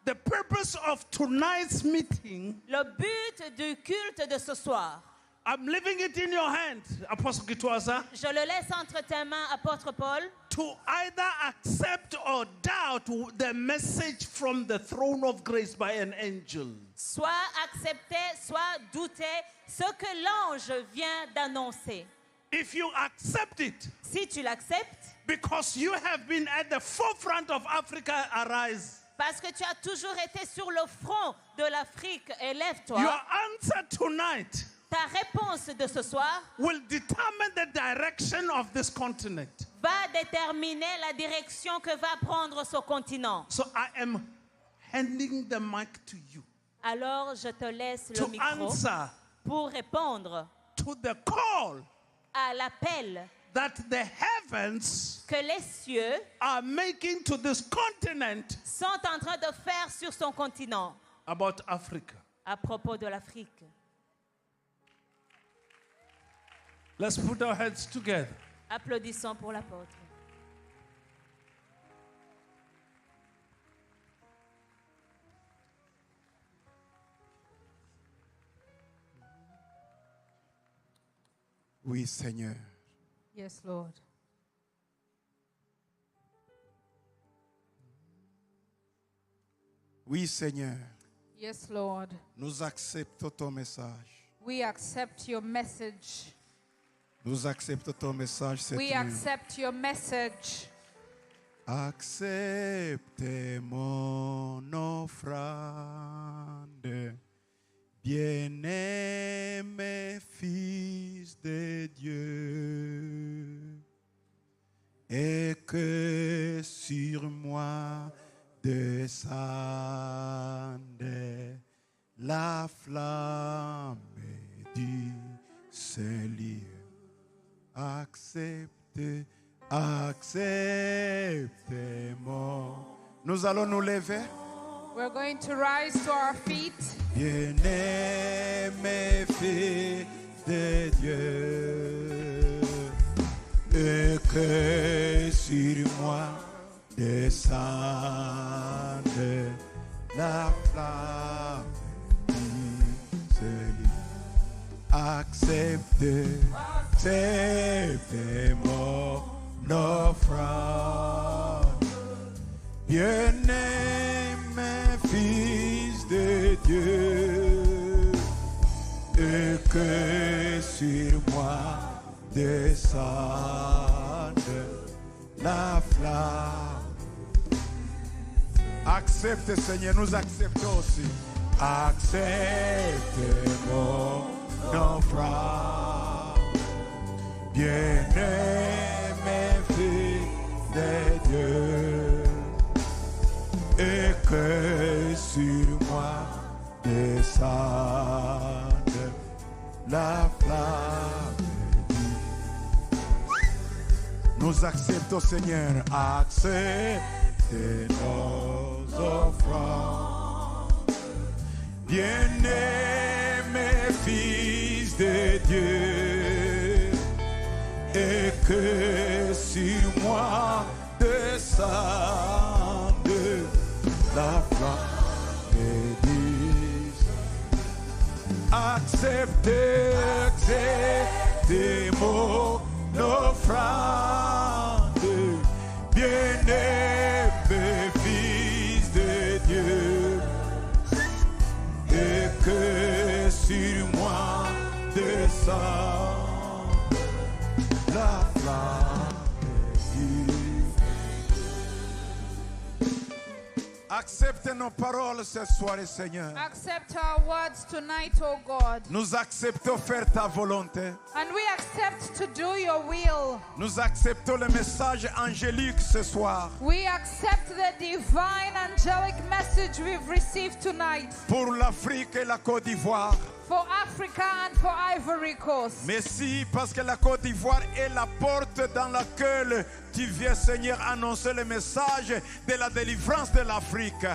Speaker 10: the purpose of tonight's meeting,
Speaker 7: le but du culte de ce soir,
Speaker 10: I'm leaving it in your hand, Apostle Gitwaza,
Speaker 7: je le laisse entre tes mains, apôtre Paul,
Speaker 10: to either accept or doubt the message from the throne of grace by an angel.
Speaker 7: soit accepter, soit douter ce que l'ange vient d'annoncer.
Speaker 10: If you accept it,
Speaker 7: Si tu l'acceptes,
Speaker 10: because you have been at the forefront of Africa, arise.
Speaker 7: parce que tu as toujours été sur le front de l'Afrique, élève-toi.
Speaker 10: Your answer tonight
Speaker 7: Ta réponse de ce soir
Speaker 10: will determine the direction of this continent.
Speaker 7: va déterminer la direction que va prendre ce continent.
Speaker 10: So I am handing the mic to you
Speaker 7: Alors je te laisse le
Speaker 10: to
Speaker 7: micro
Speaker 10: answer
Speaker 7: pour répondre
Speaker 10: to the call
Speaker 7: à l'appel
Speaker 10: that the heavens
Speaker 7: que les cieux
Speaker 10: are making to this continent
Speaker 7: sont en train de faire sur son continent
Speaker 10: about Africa.
Speaker 7: à propos de l'Afrique.
Speaker 10: Let's put our heads together.
Speaker 7: Applaudissons pour l'apôtre.
Speaker 3: Oui, Seigneur.
Speaker 5: Yes, Lord.
Speaker 3: Oui, Seigneur.
Speaker 5: Yes, Lord.
Speaker 3: Nous acceptons ton message.
Speaker 5: We accept your message.
Speaker 3: Nous acceptons ton message cette
Speaker 5: We
Speaker 3: nuit.
Speaker 5: accept your message.
Speaker 3: Acceptez mon offrande, bien-aimé Fils de Dieu, et que sur moi descende la flamme du Seigneur. Acceptez, acceptez-moi. Nous allons nous lever.
Speaker 5: We're going to rise to our feet.
Speaker 3: Bien-aimé Fils de Dieu, et que sur moi descende la flamme du Seigneur. Acceptez, acceptez mon offrande. Bien-aimé Fils de Dieu, et que sur moi descende la flamme. Acceptez, Seigneur, nous acceptons aussi. Acceptez mon offrande. Bien-aimé Fils de Dieu, et que sur moi descende la flamme. Nous acceptons, Seigneur, acceptez nos offrandes. Bien-aimé Fils de Dieu, et que sur moi descende la flamme du Seigneur. Acceptez, acceptez mon offrande, bien-aimé Fils de Dieu, et que sur moi descende la flamme du Seigneur. Accepte nos paroles ce soir, Seigneur.
Speaker 5: Accept our words tonight, oh God.
Speaker 3: Nous acceptons faire ta volonté.
Speaker 5: And we accept to do your will.
Speaker 3: Nous acceptons le message angélique ce soir.
Speaker 5: We accept the divine angelic message we've received tonight.
Speaker 3: Pour l'Afrique et la Côte d'Ivoire.
Speaker 5: For Africa and for Ivory Coast.
Speaker 3: Merci parce que la Côte d'Ivoire est la porte dans laquelle tu viens, Seigneur, annoncer le message de la délivrance de l'Afrique.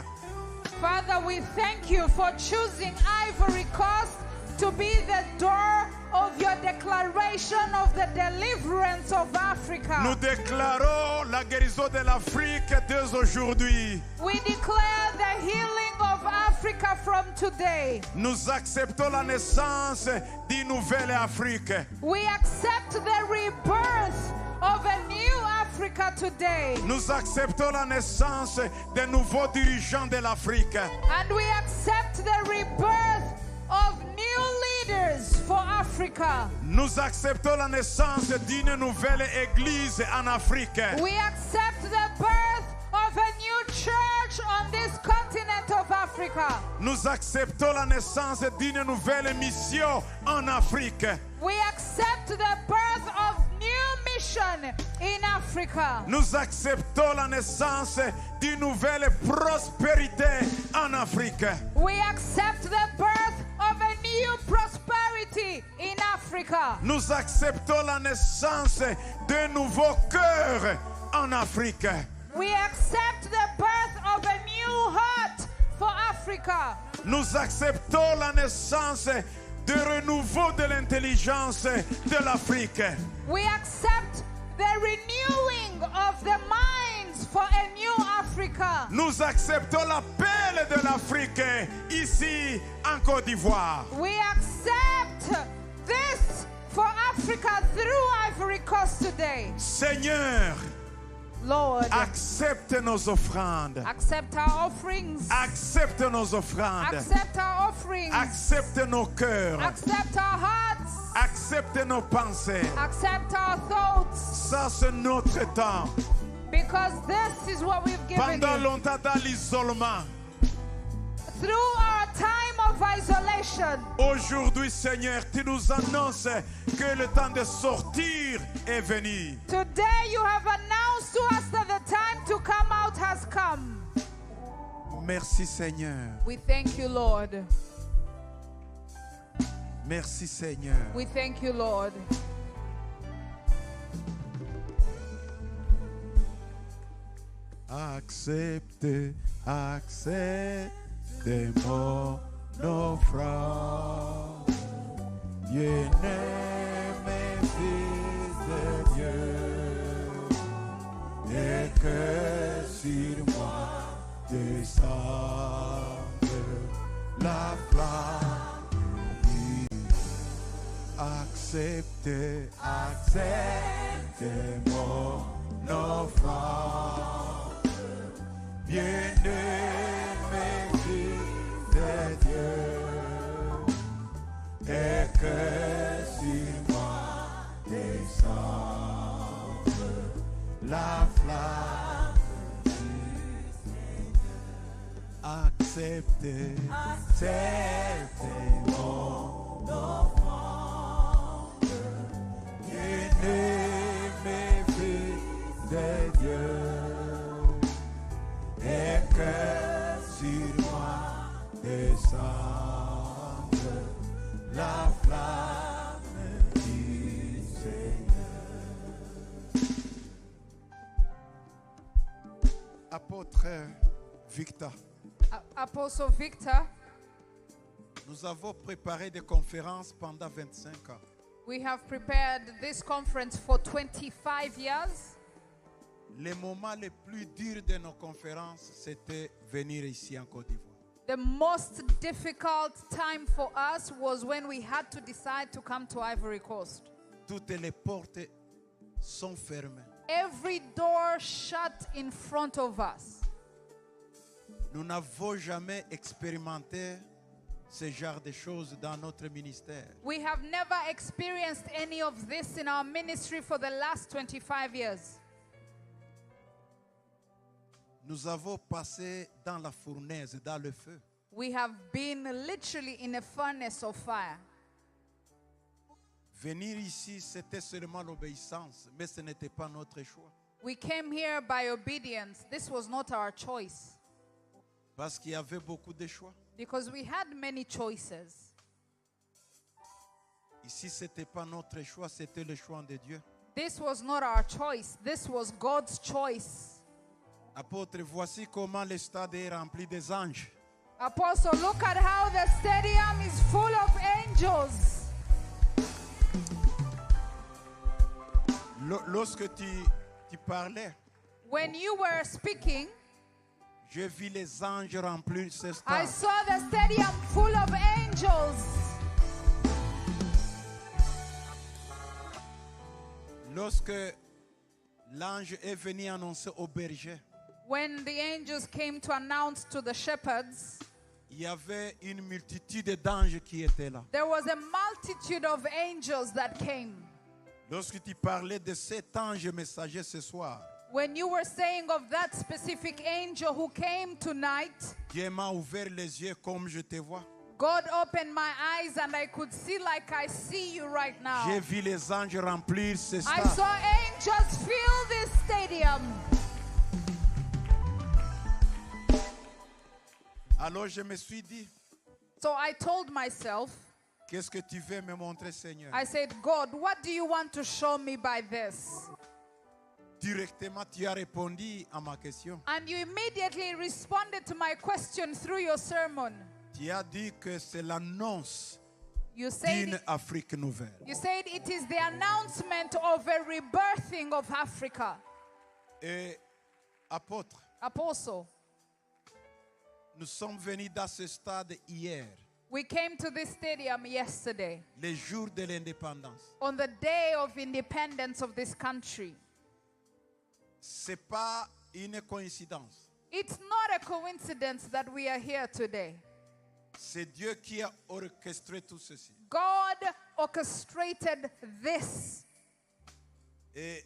Speaker 5: Father, we thank you for choosing Ivory Coast to be the door of your declaration of the deliverance of Africa.
Speaker 3: Nous déclarons la guérison de l'Afrique dès aujourd'hui.
Speaker 5: We declare the healing of Africa from today.
Speaker 3: Nous acceptons la naissance d'une nouvelle Afrique.
Speaker 5: We accept the rebirth of a new Africa today.
Speaker 3: Nous acceptons la naissance des nouveaux dirigeants de l'Afrique.
Speaker 5: And we accept the rebirth of new leaders for Africa.
Speaker 3: Nous acceptons la naissance d'une nouvelle église en Afrique.
Speaker 5: We accept the birth of a new church on this continent of Africa.
Speaker 3: Nous acceptons la naissance d'une nouvelle mission en Afrique.
Speaker 5: We accept the birth of new mission in Africa.
Speaker 3: Nous acceptons la naissance d'une nouvelle prospérité en Afrique.
Speaker 5: We accept the birth of a new prosperity in Africa.
Speaker 3: Nous acceptons la naissance d'un nouveau cœur en Afrique.
Speaker 5: We accept the birth of a new heart for Africa.
Speaker 3: Nous acceptons la naissance de renouveau de l'intelligence de l'Afrique.
Speaker 5: We accept the renewing of the minds for a new Africa.
Speaker 3: Nous acceptons l'appel de l'Afrique ici en Côte d'Ivoire.
Speaker 5: We accept this for Africa through Ivory Coast today.
Speaker 3: Seigneur,
Speaker 5: Lord,
Speaker 3: accepte nos offrandes.
Speaker 5: accept our offerings.
Speaker 3: Accepte nos offrandes.
Speaker 5: Accept our offerings.
Speaker 3: Accepte nos cœurs.
Speaker 5: Accept our hearts.
Speaker 3: Accepte nos pensées.
Speaker 5: Accept our thoughts.
Speaker 3: Ça, c'est notre temps.
Speaker 5: Because this is what we've given
Speaker 3: Pendant
Speaker 5: you.
Speaker 3: longtemps dans l'isolement.
Speaker 5: Through our time of isolation.
Speaker 3: Aujourd'hui, Seigneur, tu nous annonces que le temps de sortir est venu.
Speaker 5: Today you have announced to us that the time to come out has come.
Speaker 3: Merci, Seigneur.
Speaker 5: We thank you, Lord.
Speaker 3: Merci, Seigneur.
Speaker 5: We thank you, Lord.
Speaker 3: Accepte, accepte mon offrande. Bien-aimé Fils de Dieu, et que sur moi descende la flamme. Accepte, accepte mon offrande. Bien-aimé Fils de Dieu, et que sur moi descende la flamme du Seigneur. Acceptez, acceptez mon offrande. Bien-aimé Fils de Dieu, et que sur moi descende la flamme du Seigneur. Apôtre Victor,
Speaker 5: Apostle Victor,
Speaker 3: nous avons préparé des conférences pendant 25 ans.
Speaker 5: we have prepared this conference for 25 years.
Speaker 3: Les moments les plus durs de nos conférences, c'était venir ici en Côte d'Ivoire.
Speaker 5: The most difficult time for us was when we had to decide to come to Ivory Coast.
Speaker 3: Toutes les portes sont fermées.
Speaker 5: Every door shut in front of us.
Speaker 3: Nous n'avons jamais expérimenté ce genre de choses dans notre ministère.
Speaker 5: We have never experienced any of this in our ministry for the last 25 years.
Speaker 3: Nous avons passé dans la fournaise, dans le feu.
Speaker 5: We have been literally in a furnace of fire.
Speaker 3: Venir ici, c'était seulement l'obéissance, mais ce n'était pas notre choix.
Speaker 5: We came here by obedience. This was not our choice
Speaker 3: Parce qu'il y avait beaucoup de choix.
Speaker 5: because we had many choices.
Speaker 3: Ici, ce n'était pas notre choix, c'était le choix de Dieu.
Speaker 5: This was not our choice. This was God's choice.
Speaker 3: Apôtre, voici comment le stade est rempli des anges.
Speaker 5: Apostle, look at how the stadium is full of angels.
Speaker 3: Lorsque tu parlais,
Speaker 5: When you were speaking,
Speaker 3: je vis les anges remplir ce
Speaker 5: I
Speaker 3: stade.
Speaker 5: saw the stadium full of angels.
Speaker 3: Lorsque l'ange est venu annoncer aux bergers,
Speaker 5: When the angels came to announce to the shepherds,
Speaker 3: il y avait une multitude d'anges qui étaient là.
Speaker 5: there was a multitude of angels that came.
Speaker 3: Lorsque tu parlais de cet ange messager ce soir,
Speaker 5: When you were saying of that specific angel who came tonight,
Speaker 3: Dieu m'a ouvert les yeux comme je te vois.
Speaker 5: God opened my eyes and I could see like I see you right now.
Speaker 3: J'ai vu les anges remplir ce
Speaker 5: I
Speaker 3: stade.
Speaker 5: saw angels fill this stadium.
Speaker 3: Alors je me suis dit,
Speaker 5: So I told myself,
Speaker 3: qu'est-ce que tu veux me montrer, Seigneur?
Speaker 5: I said, God, what do you want to show me by this?
Speaker 3: Directement, tu as répondu à ma question.
Speaker 5: And you immediately responded to my question through your sermon.
Speaker 3: Tu as dit que c'est l'annonce
Speaker 5: You said,
Speaker 3: d'une Afrique nouvelle.
Speaker 5: you said it is the announcement of a rebirthing of Africa.
Speaker 3: Et apôtre,
Speaker 5: Apostle,
Speaker 3: nous sommes venus dans ce stade hier,
Speaker 5: we came to this stadium yesterday
Speaker 3: le jour de l'indépendance.
Speaker 5: on the day of independence of this country.
Speaker 3: C'est pas une coïncidence.
Speaker 5: It's not a coincidence that we are here today.
Speaker 3: C'est Dieu qui a orchestré tout ceci.
Speaker 5: God orchestrated this.
Speaker 3: Et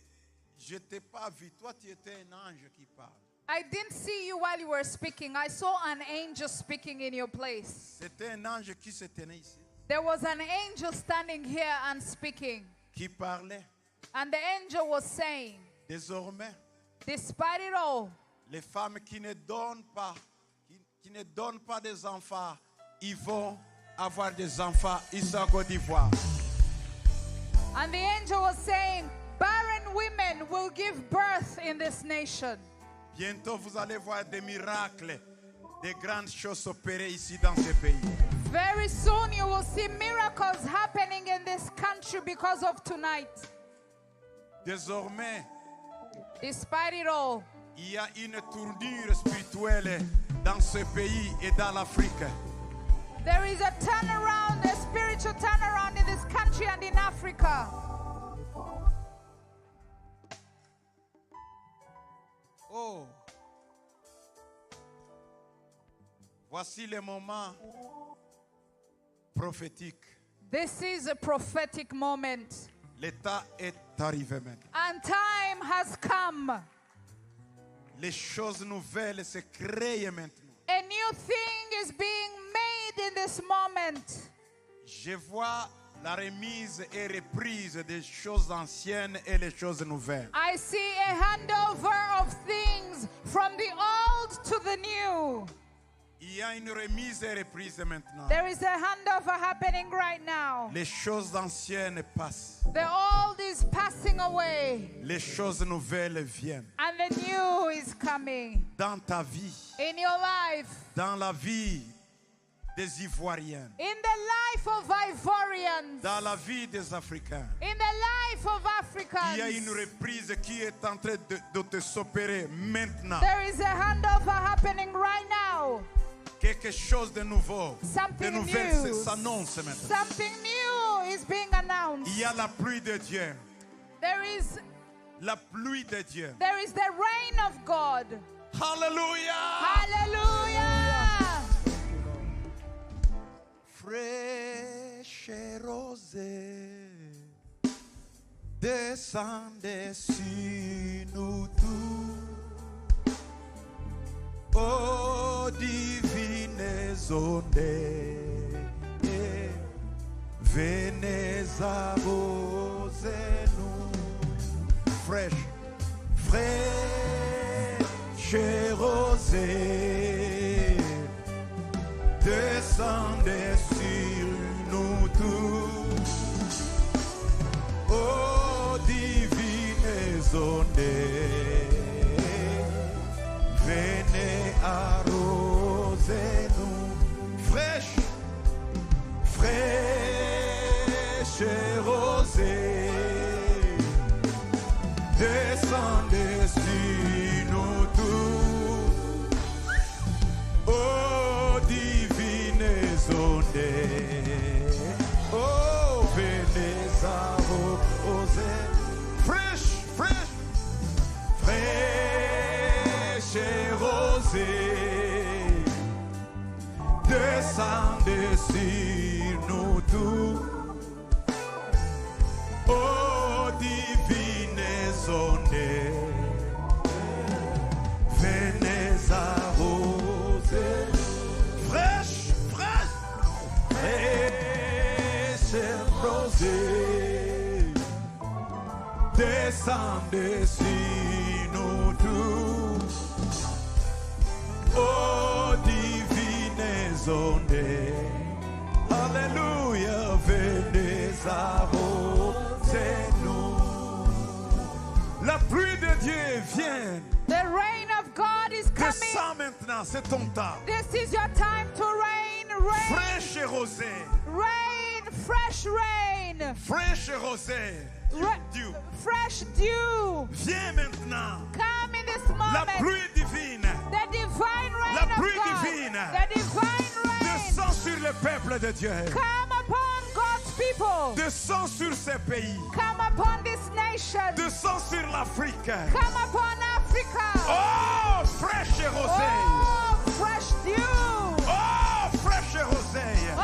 Speaker 3: je t'ai pas vu. Toi, tu étais un ange qui parle.
Speaker 5: I didn't see you while you were speaking. I saw an angel speaking in your place.
Speaker 3: C'était un ange qui se tenait ici,
Speaker 5: There was an angel standing here and speaking.
Speaker 3: qui parlait.
Speaker 5: And the angel was saying,
Speaker 3: Désormais,
Speaker 5: despite it all,
Speaker 3: les femmes qui ne donnent pas, qui ne donnent pas des enfants, ils vont avoir des enfants ici en Côte d'Ivoire.
Speaker 5: and the angel was saying, barren women will give birth in this nation.
Speaker 3: Bientôt, vous allez voir des miracles, des grandes choses opérées ici dans ce pays.
Speaker 5: Very soon you will see miracles happening in this country because of tonight.
Speaker 3: Désormais,
Speaker 5: Despite it all,
Speaker 3: il y a une tournure spirituelle dans ce pays et dans l'Afrique.
Speaker 5: there is a turnaround, a spiritual turnaround in this country and in Africa.
Speaker 3: Oh, voici le moment prophétique.
Speaker 5: This is a prophetic moment.
Speaker 3: L'état est arrivé maintenant.
Speaker 5: And time has come.
Speaker 3: Les choses nouvelles se créent maintenant.
Speaker 5: A new thing is being made in this moment.
Speaker 3: Je vois la remise et reprise des choses anciennes et les choses nouvelles.
Speaker 5: I see a handover of things from the old to the new.
Speaker 3: Il y a une remise et reprise maintenant.
Speaker 5: There is a handover happening right now.
Speaker 3: Les choses anciennes passent.
Speaker 5: The old is passing away
Speaker 3: Les choses nouvelles viennent.
Speaker 5: and the new is coming.
Speaker 3: Dans ta vie,
Speaker 5: In your life,
Speaker 3: dans la vie des Ivoiriens,
Speaker 5: in the life of Ivorians,
Speaker 3: dans la vie des Africains,
Speaker 5: in the life of
Speaker 3: il y a une
Speaker 5: Africans,
Speaker 3: reprise qui est en train de s'opérer maintenant.
Speaker 5: there is a handover happening right now.
Speaker 3: Quelque chose de nouveau, de
Speaker 5: Something
Speaker 3: nouvelles
Speaker 5: new.
Speaker 3: s'annonce maintenant.
Speaker 5: Something new is being announced.
Speaker 3: Il y a la pluie de Dieu.
Speaker 5: There is
Speaker 3: La pluie de Dieu.
Speaker 5: the reign of God.
Speaker 3: Alléluia.
Speaker 5: Hallelujah.
Speaker 3: Fraîche rosée, descendez sur nous tous. ondes, venez arroser-nous. Fraîche, fraîche rosée, descendez sur nous tous. Oh, divines ondées, venez arroser-nous. Fraîche, fraîche rosée, descendez sur nous tous. Oh, divines ondées, oh, venez arroser. Fraîche, fraîche, fraîche rosée, descendez sur nous tous. Oh, divines ondées, venez arroser. Fraîche, fraîche, fraîche rosée, descendez sur nous tous. Oh, divines ondées, alléluia, venez arroser-nous. La pluie de Dieu vient.
Speaker 5: The rain of God is coming.
Speaker 3: Descends maintenant, c'est ton temps.
Speaker 5: This is your time to rain. Rain.
Speaker 3: Fraîche et rosée.
Speaker 5: Rain. Fresh rain.
Speaker 3: Fraîche et rosée. Dieu.
Speaker 5: Fresh dew.
Speaker 3: Viens maintenant.
Speaker 5: Come in this moment.
Speaker 3: La pluie divine.
Speaker 5: The divine rain
Speaker 3: La pluie
Speaker 5: of God.
Speaker 3: divine.
Speaker 5: The divine rain.
Speaker 3: Descends sur le peuple de Dieu.
Speaker 5: Come upon God's people.
Speaker 3: Descends sur ces pays.
Speaker 5: Come upon this nation.
Speaker 3: Descends sur l'Afrique.
Speaker 5: Come upon Africa.
Speaker 3: Oh, fraîche et rosée.
Speaker 5: Oh, fresh dew.
Speaker 3: Oh, fraîche et rosée.
Speaker 5: Oh,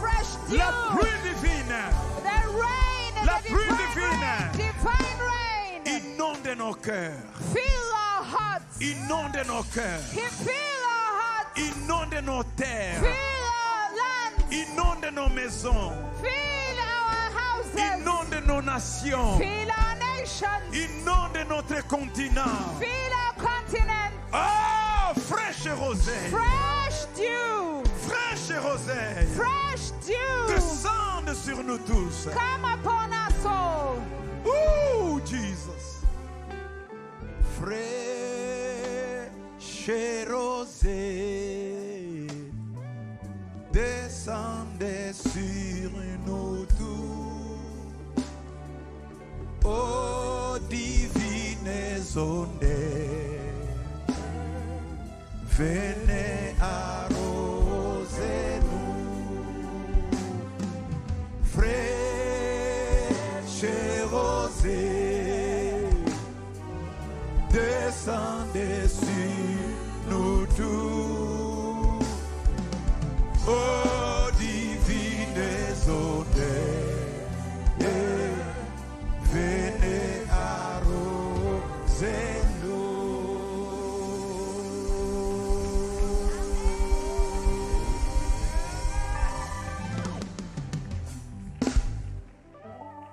Speaker 5: fresh dew.
Speaker 3: La pluie divine.
Speaker 5: The rain.
Speaker 3: La
Speaker 5: The
Speaker 3: pluie
Speaker 5: divine rain. Divine rain.
Speaker 3: Inonde nos cœurs.
Speaker 5: Fill our hearts.
Speaker 3: Inonde nos cœurs.
Speaker 5: Fill our hearts.
Speaker 3: Inonde nos terres.
Speaker 5: Fill our lands.
Speaker 3: Inonde nos maisons.
Speaker 5: Fill our houses.
Speaker 3: Inonde nos nations.
Speaker 5: Fill our nations.
Speaker 3: Inonde notre continent.
Speaker 5: Fill our continent.
Speaker 3: Oh, fraîche et rosée.
Speaker 5: Fresh dew.
Speaker 3: Fraîche et rosée.
Speaker 5: Fresh dew.
Speaker 3: Descende sur nous tous.
Speaker 5: Come upon us all.
Speaker 3: Oh, Jesus. Fraîche et rosée, descendez sur nous tous. Oh, divines ondées, venez arroser-nous. Fraîche et rosée, descendez sur nous tous. Oh, divines ondées, venez arroser-nous.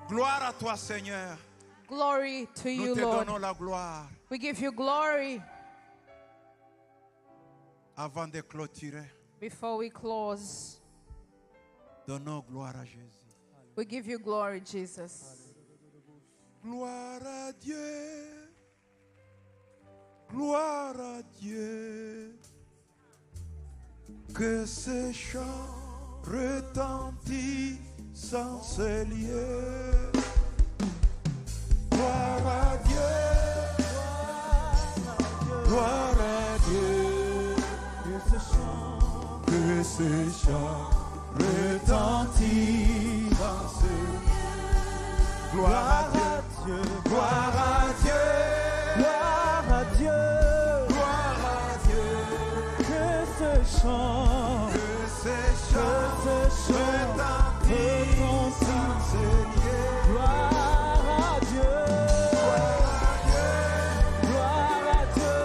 Speaker 3: Gloire à toi, Seigneur.
Speaker 5: Glory to
Speaker 3: Nous
Speaker 5: you,
Speaker 3: te
Speaker 5: Lord.
Speaker 3: donnons la gloire.
Speaker 5: We give you glory.
Speaker 3: Avant de clôturer,
Speaker 5: Before we close,
Speaker 3: donnons gloire à Jésus.
Speaker 5: we give you glory, Jesus.
Speaker 3: Gloire à Dieu. Gloire à Dieu. Que ce chant retentisse en ce lieu. Gloire à Dieu. Gloire à Dieu. Que ce chant retentisse en ce lieu. Gloire à Dieu. Gloire à Dieu.
Speaker 9: Gloire à Dieu.
Speaker 3: Gloire à Dieu.
Speaker 9: Que ce chant,
Speaker 3: Que ce chant retentisse en ce lieu.
Speaker 9: gloire à Dieu. Gloire à Dieu.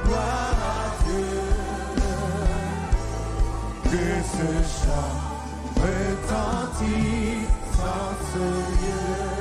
Speaker 3: Gloire à Dieu.
Speaker 9: ce chant retentit en ce lieu.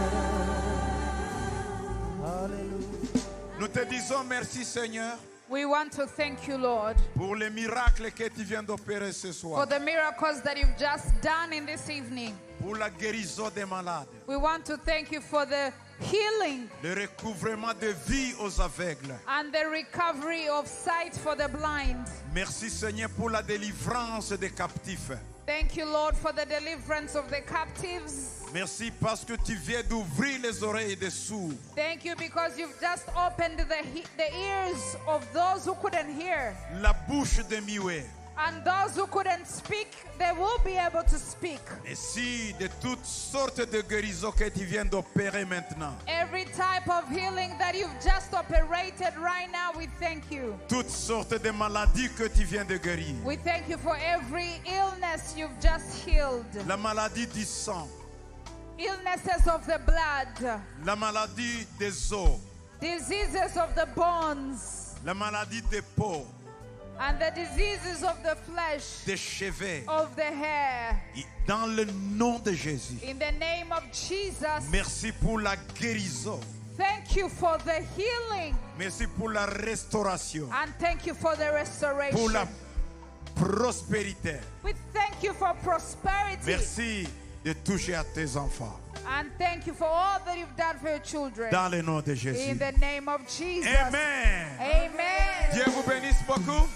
Speaker 9: Alléluia.
Speaker 3: Nous te disons merci Seigneur
Speaker 5: We want to thank you, Lord,
Speaker 3: pour les miracles que tu viens d'opérer ce
Speaker 5: for
Speaker 3: soir.
Speaker 5: the miracles that you've just done in this evening.
Speaker 3: Pour la guérison des malades.
Speaker 5: We want to thank you for the healing
Speaker 3: Le recouvrement de vie aux aveugles.
Speaker 5: and the recovery of sight for the blind.
Speaker 3: Merci Seigneur pour la délivrance des captifs.
Speaker 5: Thank you, Lord, for the deliverance of the captives.
Speaker 3: Merci parce que tu viens d'ouvrir les oreilles des sourds.
Speaker 5: Thank you because you've just opened the ears of those who couldn't hear.
Speaker 3: La bouche des muets.
Speaker 5: And those who couldn't speak, they will be able to speak.
Speaker 3: Merci de toutes sortes de guérisons que tu viens d'opérer maintenant.
Speaker 5: Every type of healing that you've just operated right now, we thank you.
Speaker 3: Toutes sortes de maladies que tu viens de guérir.
Speaker 5: We thank you for every illness you've just healed.
Speaker 3: La maladie du sang.
Speaker 5: Illnesses of the blood.
Speaker 3: La maladie des os.
Speaker 5: Diseases of the bones.
Speaker 3: La maladie des peaux.
Speaker 5: And the diseases of the flesh.
Speaker 3: Des cheveux.
Speaker 5: Of the hair.
Speaker 3: Dans le nom de Jésus.
Speaker 5: In the name of Jesus.
Speaker 3: Merci pour la guérison.
Speaker 5: Thank you for the healing.
Speaker 3: Merci pour la restauration.
Speaker 5: And thank you for the restoration.
Speaker 3: Pour la prospérité.
Speaker 5: We thank you for prosperity.
Speaker 3: Merci de toucher à tes enfants.
Speaker 5: And thank you for all that you've done for your children.
Speaker 3: Dans le nom de Jésus.
Speaker 5: In the name of Jesus.
Speaker 3: Amen.
Speaker 5: Amen.
Speaker 3: Dieu vous bénisse beaucoup.